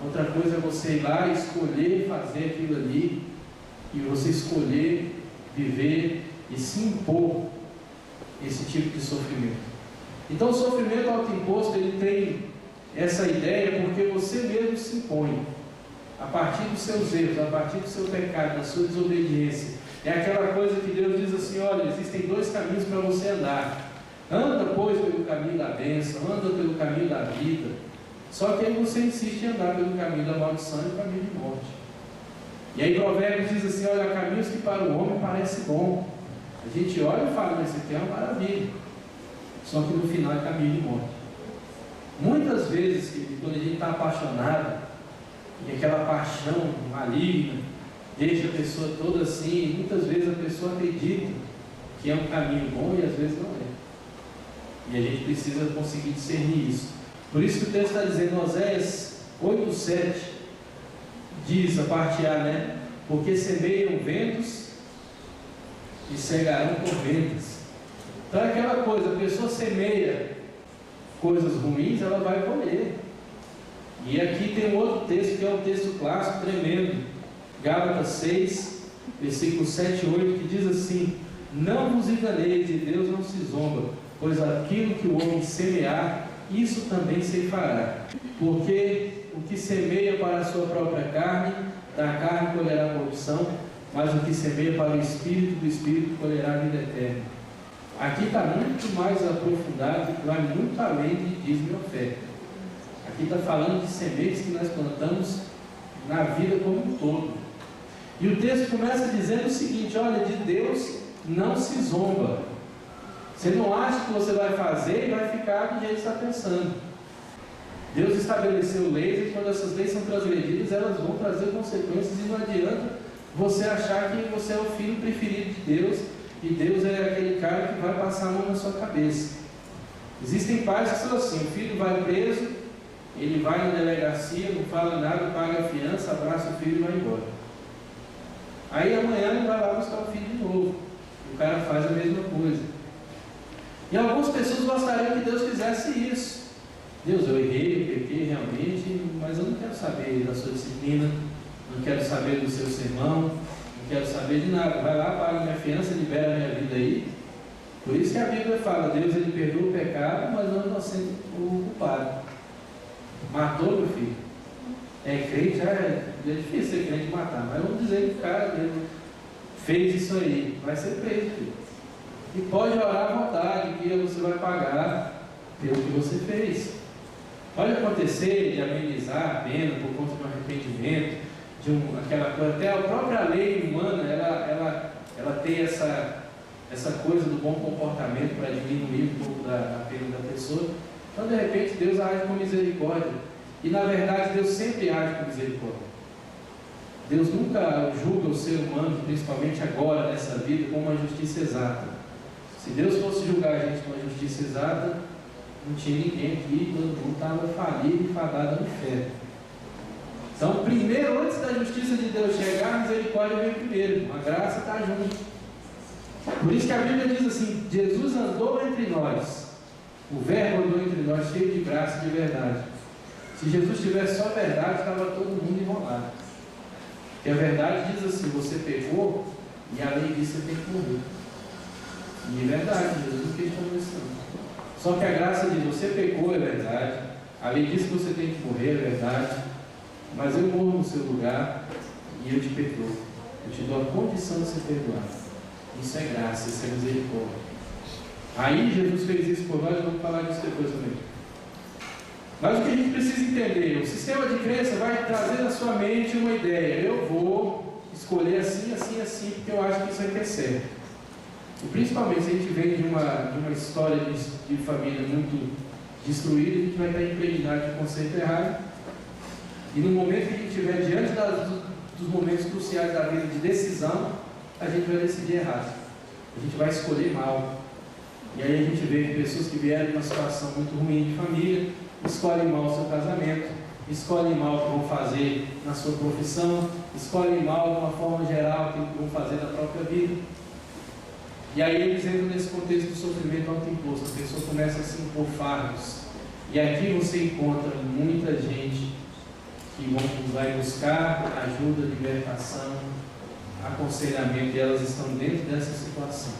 Outra coisa é você ir lá e escolher fazer aquilo ali, e você escolher viver e se impor esse tipo de sofrimento. Então o sofrimento autoimposto, ele tem essa ideia porque você mesmo se impõe, a partir dos seus erros, a partir do seu pecado, da sua desobediência. É aquela coisa que Deus diz assim: olha, existem dois caminhos para você andar. Anda, pois, pelo caminho da bênção, anda pelo caminho da vida. Só que aí você insiste em andar pelo caminho da maldição e o caminho de morte. E aí Provérbios diz assim: olha, há caminhos que para o homem parece bom. A gente olha e fala, mas isso aqui é uma maravilha. Só que no final é caminho de morte. Muitas vezes, quando a gente está apaixonado, e aquela paixão maligna deixa a pessoa toda assim, muitas vezes a pessoa acredita que é um caminho bom e às vezes não é. E a gente precisa conseguir discernir isso. Por isso que o texto está dizendo, Oséias 8:7, diz a parte A, né? Porque semeiam ventos e cegarão tormentas. Então é aquela coisa, a pessoa semeia coisas ruins, ela vai colher. E aqui tem um outro texto, que é um texto clássico, tremendo, Gálatas 6, versículos 7 e 8, que diz assim: não vos enganeis, de Deus não se zomba, pois aquilo que o homem semear, isso também se fará. Porque o que semeia para a sua própria carne, da carne colherá corrupção, mas o que semeia para o Espírito, do Espírito colherá vida eterna. Aqui está muito mais aprofundado, vai muito além de dízimo e oferta. Aqui está falando de sementes que nós plantamos na vida como um todo. E o texto começa dizendo o seguinte: olha, de Deus não se zomba. Você não acha que você vai fazer e vai ficar do jeito que está pensando. Deus estabeleceu leis, e quando essas leis são transgredidas, elas vão trazer consequências, e não adianta você achar que você é o filho preferido de Deus e Deus é aquele cara que vai passar a mão na sua cabeça. Existem pais que são assim: o filho vai preso, ele vai na delegacia, não fala nada, paga a fiança, abraça o filho e vai embora. Aí amanhã ele vai lá buscar o filho de novo, o cara faz a mesma coisa. E algumas pessoas gostariam que Deus fizesse isso. Deus, eu errei, eu pequei realmente, mas eu não quero saber da sua disciplina, não quero saber do seu sermão, não quero saber de nada. Vai lá, paga minha fiança, libera a minha vida aí. Por isso que a Bíblia fala: Deus, ele perdoa o pecado, mas não inocente o culpado. Matou, meu filho? É crente, é difícil ser crente e matar, mas vamos dizer que o cara mesmo fez isso aí, vai ser preso, filho. E pode orar à vontade, que você vai pagar pelo que você fez. Pode acontecer de amenizar a pena por conta de um arrependimento, aquela coisa, até a própria lei humana, ela tem essa coisa do bom comportamento para diminuir um pouco da pena da pessoa. Então, de repente, Deus age com misericórdia. E, na verdade, Deus sempre age com misericórdia. Deus nunca julga o ser humano, principalmente agora, nessa vida, com uma justiça exata. Se Deus fosse julgar a gente com uma justiça exata, não tinha ninguém aqui, todo mundo estava falido e fadado no inferno. Então, primeiro, antes da justiça de Deus chegar, a misericórdia vem primeiro. A graça está junto. Por isso que a Bíblia diz assim: Jesus andou entre nós. O verbo andou entre nós, cheio de graça e de verdade. Se Jesus tivesse só verdade, estava todo mundo enrolado. Porque a verdade diz assim: você pecou, e a lei diz que você tem que morrer. E é verdade, Jesus não questionou isso não. Só que a graça diz: você pecou, é verdade. A lei diz que você tem que morrer, é verdade. Mas eu morro no seu lugar e eu te perdoo. Eu te dou a condição de ser perdoado. Isso é graça, isso é misericórdia. Aí Jesus fez isso por nós, vamos falar disso depois também. Mas o que a gente precisa entender: o sistema de crença vai trazer na sua mente uma ideia. Eu vou escolher assim, assim, assim, porque eu acho que isso aqui é certo. E principalmente se a gente vem de uma história de família muito destruída, a gente vai estar impregnado de conceito errado. E no momento que a gente estiver diante dos momentos cruciais da vida de decisão, a gente vai decidir errado. A gente vai escolher mal. E aí a gente vê pessoas que vieram de uma situação muito ruim de família, escolhem mal o seu casamento, escolhem mal o que vão fazer na sua profissão, escolhem mal de uma forma geral o que vão fazer na própria vida. E aí eles entram nesse contexto do sofrimento autoimposto. A pessoa começa a se impor fardos. E aqui você encontra muita gente que vai buscar ajuda, libertação, aconselhamento, e elas estão dentro dessa situação.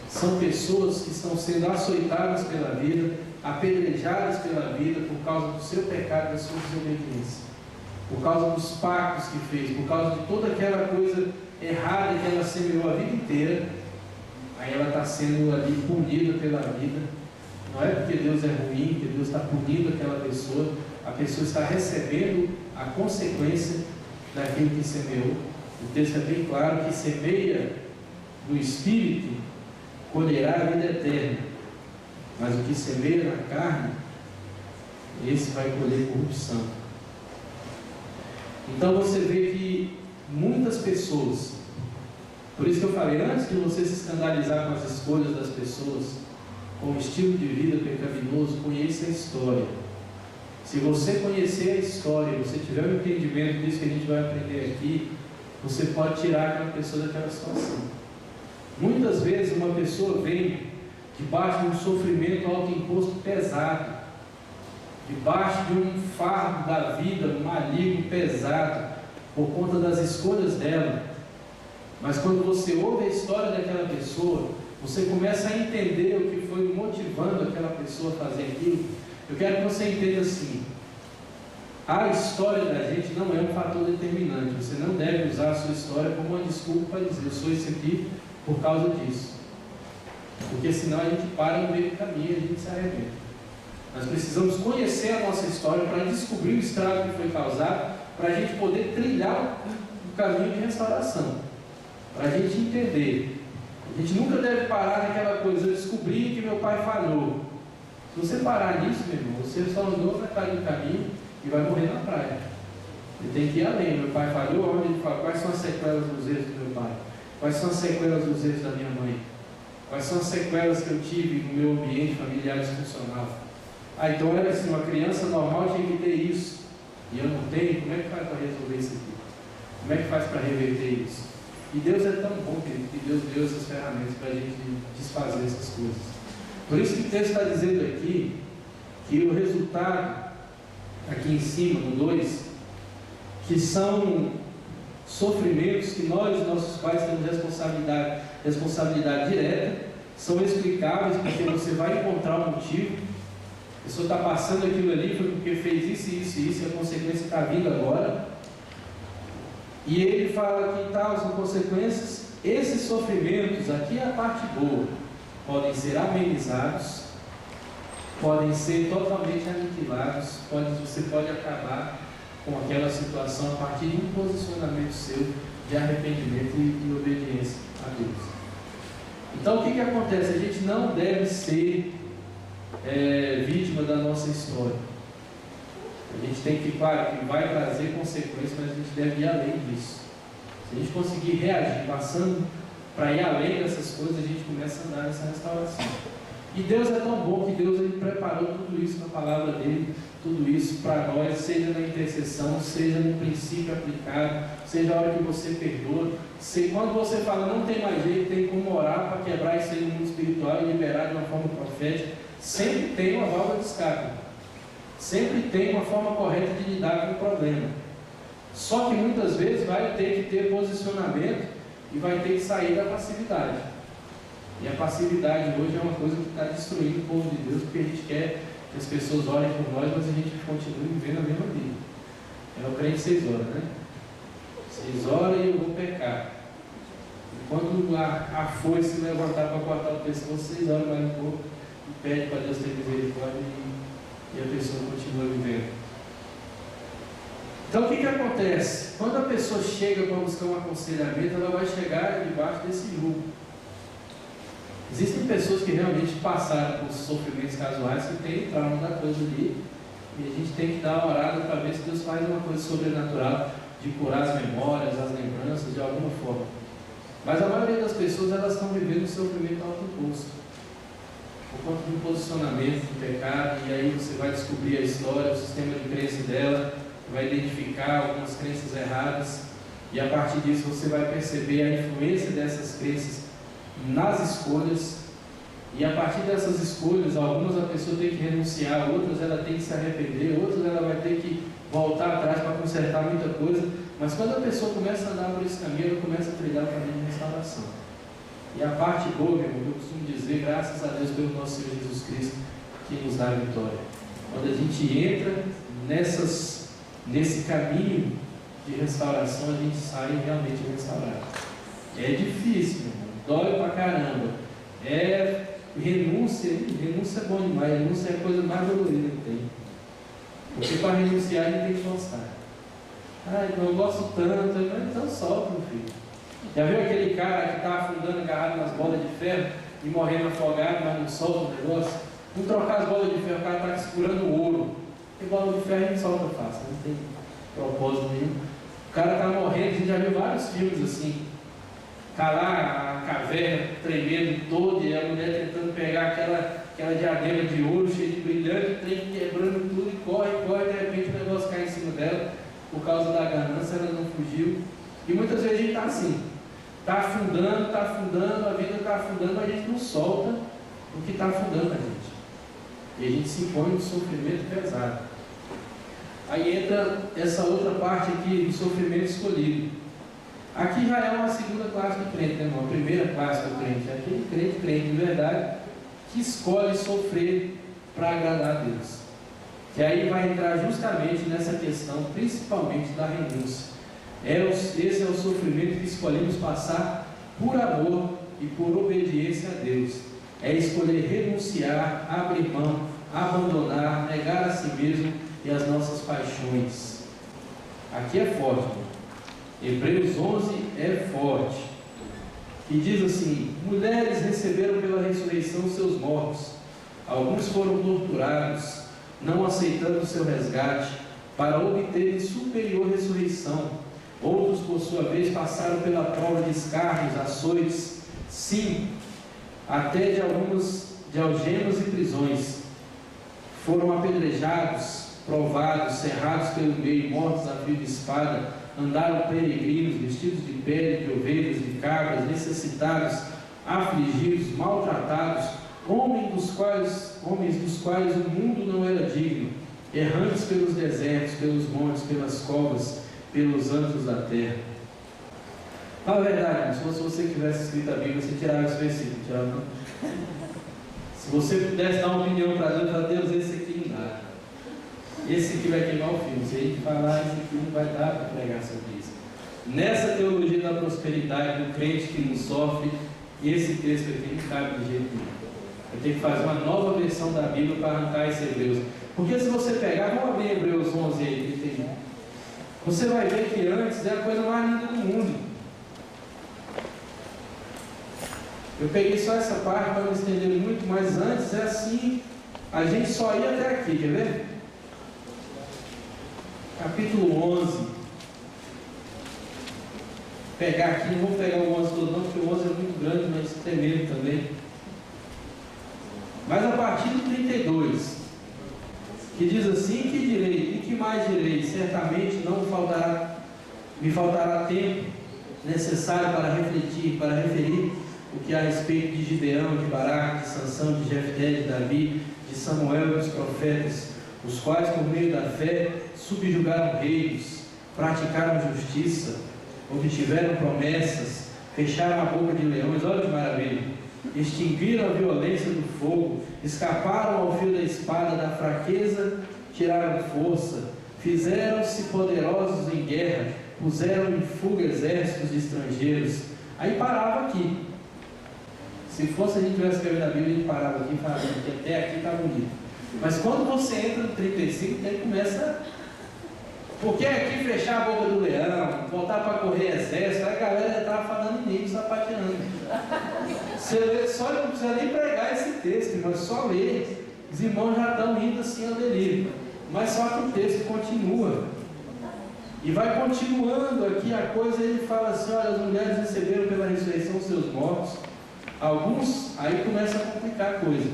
São pessoas que estão sendo açoitadas pela vida, apedrejadas pela vida por causa do seu pecado, da sua desobediência, por causa dos pactos que fez, por causa de toda aquela coisa errada que ela semeou a vida inteira. Aí ela está sendo ali punida pela vida. Não é porque Deus é ruim, que Deus está punindo aquela pessoa. A pessoa está recebendo a consequência daquilo que semeou. O texto é bem claro que semeia no Espírito colherá a vida eterna, mas o que semeia na carne, esse vai colher corrupção. Então você vê que muitas pessoas, por isso que eu falei, antes de você se escandalizar com as escolhas das pessoas, com o estilo de vida pecaminoso, conheça a história. Se você conhecer a história, você tiver um entendimento disso que a gente vai aprender aqui, você pode tirar aquela pessoa daquela situação. Muitas vezes uma pessoa vem debaixo de um sofrimento autoimposto pesado, debaixo de um fardo da vida maligno pesado, por conta das escolhas dela. Mas quando você ouve a história daquela pessoa, você começa a entender o que foi motivando aquela pessoa a fazer aquilo. Eu quero que você entenda assim: a história da gente não é um fator determinante. Você não deve usar a sua história como uma desculpa para dizer eu sou esse aqui por causa disso, porque senão a gente para no meio do caminho e a gente se arrepende. Nós precisamos conhecer a nossa história para descobrir o estrago que foi causado, para a gente poder trilhar o caminho de restauração, para a gente entender. A gente nunca deve parar naquela coisa: eu descobri que meu pai falhou. Se você parar nisso, meu irmão, você só andou metade do caminho e vai morrer na praia. Ele tem que ir além. Meu pai falhou, onde ele fala: quais são as sequelas dos erros do meu pai? Quais são as sequelas dos erros da minha mãe? Quais são as sequelas que eu tive no meu ambiente familiar disfuncional? Ah, então era assim, uma criança normal tinha que ter isso, e eu não tenho. Como é que faz para resolver isso aqui? Como é que faz para reverter isso? E Deus é tão bom, querido, que Deus deu essas ferramentas para a gente desfazer essas coisas. Por isso que o texto está dizendo aqui que o resultado, aqui em cima, no 2, que são sofrimentos que nós e nossos pais temos responsabilidade direta, são explicáveis, porque você vai encontrar um motivo. A pessoa está passando aquilo ali foi porque fez isso, isso e isso, e a consequência está vindo agora. E ele fala que tais são consequências. Esses sofrimentos, aqui é a parte boa, podem ser amenizados, podem ser totalmente aniquilados, você pode acabar com aquela situação a partir de um posicionamento seu de arrependimento e de obediência a Deus. Então o que acontece? A gente não deve ser vítima da nossa história. A gente tem que, claro, que vai trazer consequências, mas a gente deve ir além disso. Se a gente conseguir reagir, passando para ir além dessas coisas, a gente começa a andar nessa restauração. E Deus é tão bom que Deus ele preparou tudo isso na palavra dele, tudo isso para nós, seja na intercessão, seja no princípio aplicado, seja a hora que você perdoa. Quando você fala não tem mais jeito, tem como orar para quebrar isso aí no mundo espiritual e liberar de uma forma profética, sempre tem uma válvula de escape, sempre tem uma forma correta de lidar com o problema. Só que muitas vezes vai ter que ter posicionamento e vai ter que sair da passividade. E a passividade hoje é uma coisa que está destruindo o povo de Deus, porque a gente quer que as pessoas orem por nós, mas a gente continue vivendo a mesma vida. É o crente 6 horas, né? 6 horas e eu vou pecar. E quando a foice se levantar para cortar o pescoço, 6 horas mais um pouco, e pede para Deus ter misericórdia e a pessoa continua vivendo. Então o que acontece? Quando a pessoa chega para buscar um aconselhamento, ela vai chegar debaixo desse jugo. Existem pessoas que realmente passaram por sofrimentos casuais, que têm trauma da coisa ali, e a gente tem que dar uma orada para ver se Deus faz uma coisa sobrenatural, de curar as memórias, as lembranças, de alguma forma. Mas a maioria das pessoas, elas estão vivendo o sofrimento autoimposto, por conta de um posicionamento de pecado, e aí você vai descobrir a história, o sistema de crença dela, vai identificar algumas crenças erradas, e a partir disso você vai perceber a influência dessas crenças nas escolhas, e a partir dessas escolhas, algumas a pessoa tem que renunciar, outras ela tem que se arrepender, outras ela vai ter que voltar atrás para consertar muita coisa, mas quando a pessoa começa a andar por esse caminho, ela começa a trilhar o caminho de restauração. E a parte boa, meu irmão, eu costumo dizer, graças a Deus pelo nosso Senhor Jesus Cristo, que nos dá a vitória. Quando a gente entra nesse caminho de restauração, a gente sai realmente restaurado. É difícil, meu irmão, dói pra caramba. Renúncia é bom demais, renúncia é a coisa mais dolorida que tem. Porque para renunciar a gente tem que gostar. Então eu gosto tanto, então solta, meu filho. Já viu aquele cara que está afundando agarrado nas bolas de ferro e morrendo afogado, mas não solta o negócio? Vamos trocar as bolas de ferro, o cara está segurando o ouro. Porque bola de ferro a gente solta fácil, não tem propósito nenhum. O cara está morrendo, a gente já viu vários filmes assim. Está lá a caverna tremendo toda e a mulher tentando pegar aquela diadema de ouro cheia de brilhante, o trem quebrando tudo e corre, de repente o negócio cai em cima dela. Por causa da ganância, ela não fugiu. E muitas vezes a gente está assim. Está afundando, a vida está afundando, mas a gente não solta o que está afundando a gente. E a gente se impõe um sofrimento pesado. Aí entra essa outra parte aqui do sofrimento escolhido. Aqui já é uma segunda classe do crente, né, irmão? A primeira classe do crente é aquele crente de verdade que escolhe sofrer para agradar a Deus. Que aí vai entrar justamente nessa questão, principalmente da renúncia. Esse é o sofrimento que escolhemos passar por amor e por obediência a Deus. É escolher renunciar, abrir mão, abandonar, negar a si mesmo e as nossas paixões. Aqui é forte, irmão. Hebreus 11 é forte. E diz assim: mulheres receberam pela ressurreição seus mortos. Alguns foram torturados, não aceitando o seu resgate, para obterem superior ressurreição. Outros, por sua vez, passaram pela prova de escárnios, açoites, sim, até de algemas e prisões. Foram apedrejados, provados, cerrados pelo meio, mortos a fio de espada. Andaram peregrinos, vestidos de pele, de ovelhas, de cabras, necessitados, afligidos, maltratados, homens dos quais o mundo não era digno, errantes pelos desertos, pelos montes, pelas covas, pelos antros da terra. Fala a verdade, se você tivesse escrito a Bíblia, você tirava esse versículo, tirava não? Se você pudesse dar uma opinião para Deus, fala: Deus, esse aqui não dá. Esse aqui vai queimar o filme. Se a gente falar, esse aqui não vai dar para pregar sobre isso. Nessa teologia da prosperidade, do crente que não sofre, esse texto aqui não cabe de jeito nenhum. Eu tenho que fazer uma nova versão da Bíblia para arrancar esse Hebreus. Porque se você pegar, vamos abrir Hebreus 11 aí, 31. Você vai ver que antes era a coisa mais linda do mundo. Eu peguei só essa parte para não estender muito, mas antes é assim, a gente só ia até aqui, quer ver? Capítulo 11. Pegar aqui, não vou pegar o 11 todo não, porque o 11 é muito grande, mas tremendo também. Mas a partir do 32, que diz assim: que direi, e que mais direi? Certamente não me faltará tempo necessário para refletir, para referir o que há a respeito de Gideão, de Baraque, de Sansão, de Jefté, de Davi, de Samuel e dos profetas, os quais por meio da fé subjugaram reinos, praticaram justiça, obtiveram promessas, fecharam a boca de leões. Olha que maravilha! Extinguiram a violência do fogo, escaparam ao fio da espada, da fraqueza tiraram força, fizeram-se poderosos em guerra, puseram em fuga exércitos de estrangeiros. Aí parava aqui. Se fosse a gente tivesse escrevendo a Bíblia, a gente parava aqui e falava que até aqui está bonito. Mas quando você entra no 35, ele começa. Porque aqui fechar a boca do leão, voltar para correr exército, a galera já estava falando em nível, sapateando. Você lê, só não precisa nem pregar esse texto, mas só ler. Os irmãos já estão indo assim ao delírio. Mas só que o texto continua. E vai continuando aqui a coisa, ele fala assim: olha, as mulheres receberam pela ressurreição seus mortos. Alguns, aí começa a complicar a coisa.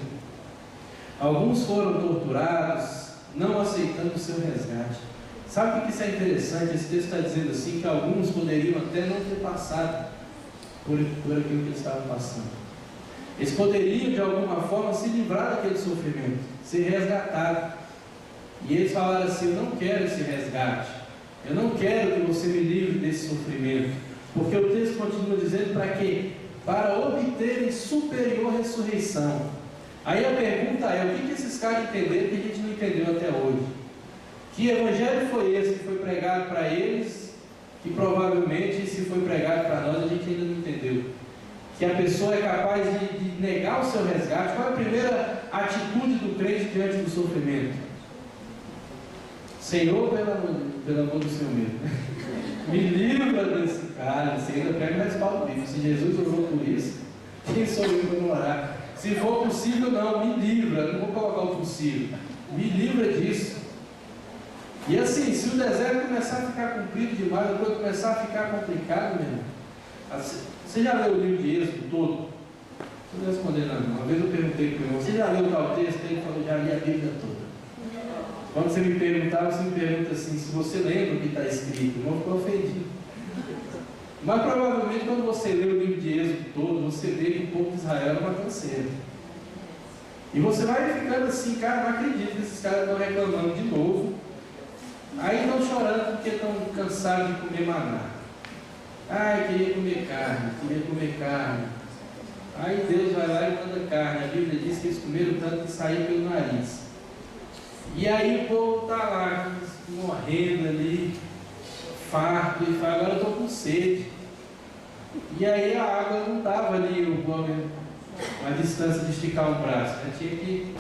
Alguns foram torturados, não aceitando o seu resgate. Sabe o que isso é interessante? Esse texto está dizendo assim, que alguns poderiam até não ter passado por aquilo que eles estavam passando. Eles poderiam de alguma forma se livrar daquele sofrimento, ser resgatados. E eles falaram assim: eu não quero esse resgate, eu não quero que você me livre desse sofrimento, porque o texto continua dizendo para quê? Para obterem superior ressurreição. Aí a pergunta é: o que esses caras entenderam que a gente não entendeu até hoje? Que evangelho foi esse que foi pregado para eles, que provavelmente, se foi pregado para nós, a gente ainda não entendeu? Que a pessoa é capaz de negar o seu resgate. Qual é a primeira atitude do crente diante do sofrimento? Senhor, pelo amor do Senhor mesmo, me livra desse cara. Você ainda pega o respaldo bíblico. Se Jesus orou por isso, quem sou eu para não orar? Se for possível, não, me livra. Não vou colocar o possível, me livra disso. E assim, se o deserto começar a ficar comprido demais, a coisa começar a ficar complicado mesmo. Você já leu o livro de Êxodo todo? Não vou responder não. Uma vez eu perguntei para o irmão: você já leu tal texto? Ele falou: já li a Bíblia toda. Quando você me perguntava, você me pergunta assim: se você lembra o que está escrito. O irmão ficou ofendido. Mas provavelmente quando você lê o livro de Êxodo todo, você vê que o povo de Israel era uma canseira. E você vai ficando assim: cara, não acredito que esses caras estão reclamando de novo. Aí estão chorando porque estão cansados de comer maná. Ai, queria comer carne. Aí Deus vai lá e manda carne. A Bíblia diz que eles comeram tanto que saiu pelo nariz. E aí o povo está lá, morrendo ali, farto, e fala: agora eu estou com sede. E aí a água não estava ali a distância de esticar o braço, né? Tinha que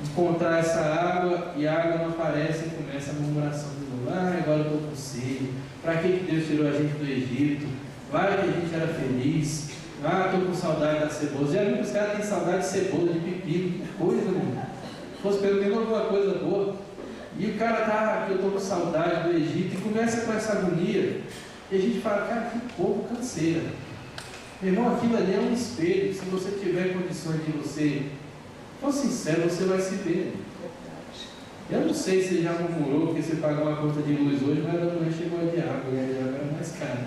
encontrar essa água, e a água não aparece, e começa a murmuração de novo: ah, agora eu estou com sede. Para que Deus tirou a gente do Egito? Vai que a gente era feliz. Ah, estou com saudade da cebola. Já viu que os caras têm saudade de cebola, de pepino, que coisa, mano. Se fosse pelo menos alguma coisa boa. E o cara tá, que eu estou com saudade do Egito, e começa com essa agonia. E a gente fala: cara, que povo canseira. Meu irmão, aquilo ali é um espelho. Se você tiver condições de você for sincero, você vai se ver. Eu não sei se você já murmurou porque você pagou uma conta de luz hoje, mas a mulher chegou de água, e a água era mais cara.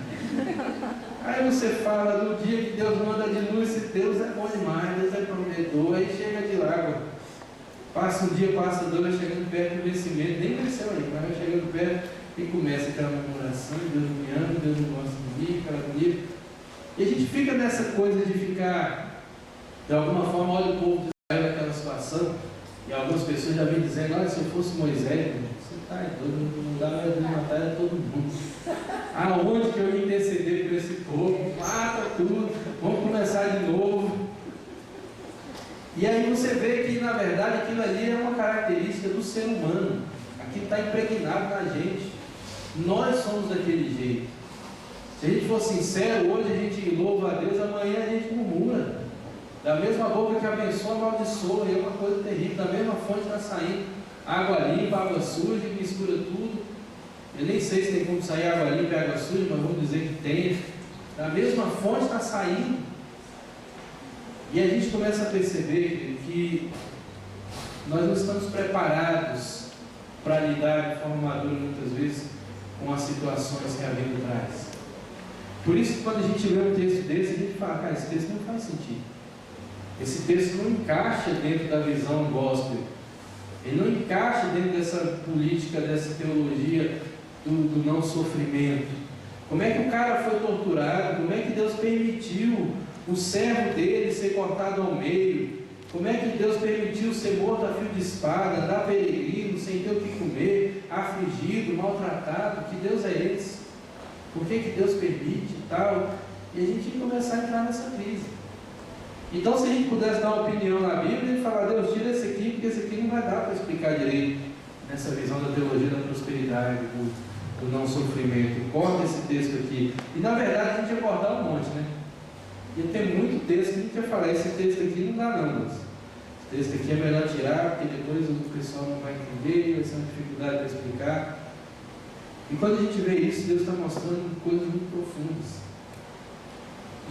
Aí você fala do dia que Deus manda de luz, se Deus é bom demais, Deus é provedor, aí chega de água. Passa um dia, passa dois, vai chegando perto do vencimento, nem venceu aí, mas vai chegando perto e começa aquela murmuração: Deus não me ama, Deus não gosta de mim, aquela comigo. E a gente fica nessa coisa de ficar, de alguma forma, olha o povo de Israel naquela situação, e algumas pessoas já vêm dizendo: olha, se eu fosse Moisés, você está doido, não dá mais de matar todo mundo. Aonde que eu ia interceder por esse povo? Mata tudo, vamos começar de novo. E aí você vê que, na verdade, aquilo ali é uma característica do ser humano. Aquilo está impregnado na gente. Nós somos daquele jeito. Se a gente for sincero, hoje a gente louva a Deus, amanhã a gente murmura. Da mesma boca que abençoa, amaldiçoa. E é uma coisa terrível. Da mesma fonte está saindo água limpa, água suja, que mistura tudo. Eu nem sei se tem como sair água limpa e água suja, mas vamos dizer que tem. Da mesma fonte está saindo. E a gente começa a perceber que nós não estamos preparados para lidar de forma madura, muitas vezes, com as situações que a vida traz. Por isso que quando a gente lê um texto desse, a gente fala: cara, esse texto não faz sentido. Esse texto não encaixa dentro da visão gospel. Ele não encaixa dentro dessa política, dessa teologia do não sofrimento. Como é que o cara foi torturado? Como é que Deus permitiu o servo dele ser cortado ao meio? Como é que Deus permitiu ser morto a fio de espada, andar peregrino, sem ter o que comer, afligido, maltratado? Que Deus é esse? Por que Deus permite e tal? E a gente ia começar a entrar nessa crise. Então, se a gente pudesse dar uma opinião na Bíblia e falar: Deus, tira esse aqui, porque esse aqui não vai dar para explicar direito nessa visão da teologia da prosperidade, do não sofrimento. Corta esse texto aqui. E na verdade a gente ia cortar um monte, né? Ia ter muito texto que a gente ia falar: esse texto aqui não dá não, mas esse texto aqui é melhor tirar, porque depois o pessoal não vai entender, vai ser uma dificuldade para explicar. E quando a gente vê isso, Deus está mostrando coisas muito profundas.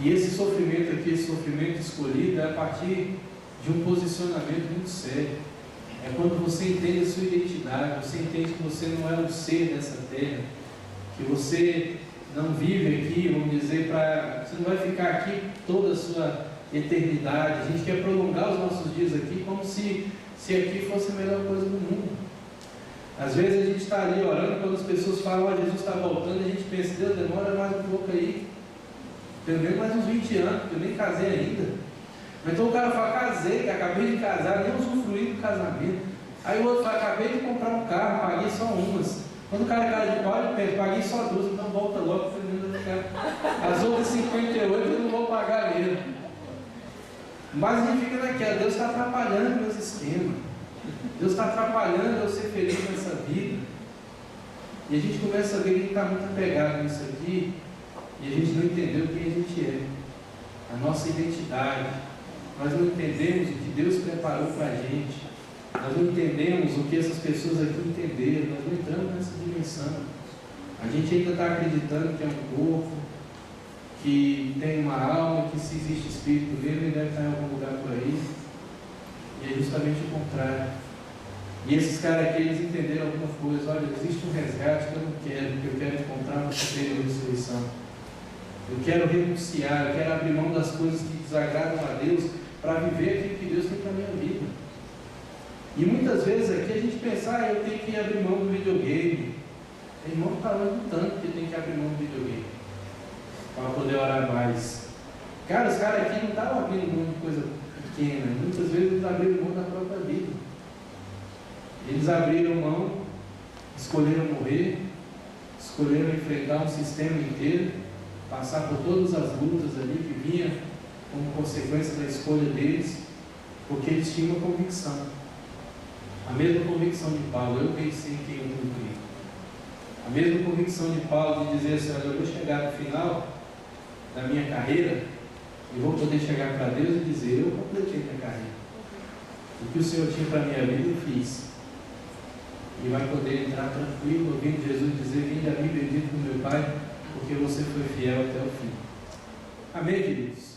E esse sofrimento aqui, esse sofrimento escolhido, é a partir de um posicionamento muito sério. É quando você entende a sua identidade, você entende que você não é um ser dessa terra, que você não vive aqui, vamos dizer, você não vai ficar aqui toda a sua eternidade. A gente quer prolongar os nossos dias aqui como se aqui fosse a melhor coisa do mundo. Às vezes a gente está ali orando, quando as pessoas falam, ó, Jesus está voltando, a gente pensa, Deus, demora mais um pouco aí, pelo menos mais uns 20 anos, porque eu nem casei ainda. Então o cara fala, casei, que acabei de casar, nem usufruí do casamento. Aí o outro fala, acabei de comprar um carro, paguei só umas. Quando o cara é cara de pau, ele pensa, paguei só duas, então volta logo, as outras 58 eu não vou pagar mesmo. Mas a gente fica naquela, Deus está atrapalhando meus esquemas. Deus está atrapalhando eu ser feliz nessa vida. E a gente começa a ver que a gente está muito apegado nisso aqui, e a gente não entendeu quem a gente é, a nossa identidade. Nós não entendemos o que Deus preparou para a gente. Nós não entendemos o que essas pessoas aqui entenderam. Nós não entramos nessa dimensão. A gente ainda está acreditando que é um corpo, que tem uma alma, que se existe espírito nele, ele deve estar em algum lugar por aí. E é justamente o contrário. E esses caras aqui, eles entenderam alguma coisa. Olha, existe um resgate que eu não quero, porque eu quero encontrar uma superior ressurreição. Eu quero renunciar, eu quero abrir mão das coisas que desagradam a Deus para viver aquilo que Deus tem para a minha vida. E muitas vezes aqui a gente pensa, eu tenho que abrir mão do videogame. O irmão está lutando que tem que abrir mão do videogame para poder orar mais. Cara, os caras aqui não estavam abrindo mão de coisa pequena. Muitas vezes eles abriram mão da própria vida. Eles abriram mão, escolheram morrer, escolheram enfrentar um sistema inteiro, passar por todas as lutas ali que vinham como consequência da escolha deles, porque eles tinham uma convicção. A mesma convicção de Paulo, eu pensei em quem eu cumpri. A mesma convicção de Paulo de dizer assim, olha, eu vou chegar no final da minha carreira e vou poder chegar para Deus e dizer, eu completei minha carreira. O que o Senhor tinha para a minha vida, eu fiz. E vai poder entrar tranquilo, ouvindo Jesus dizer, vinde a mim, bendito do meu Pai, porque você foi fiel até o fim. Amém, queridos?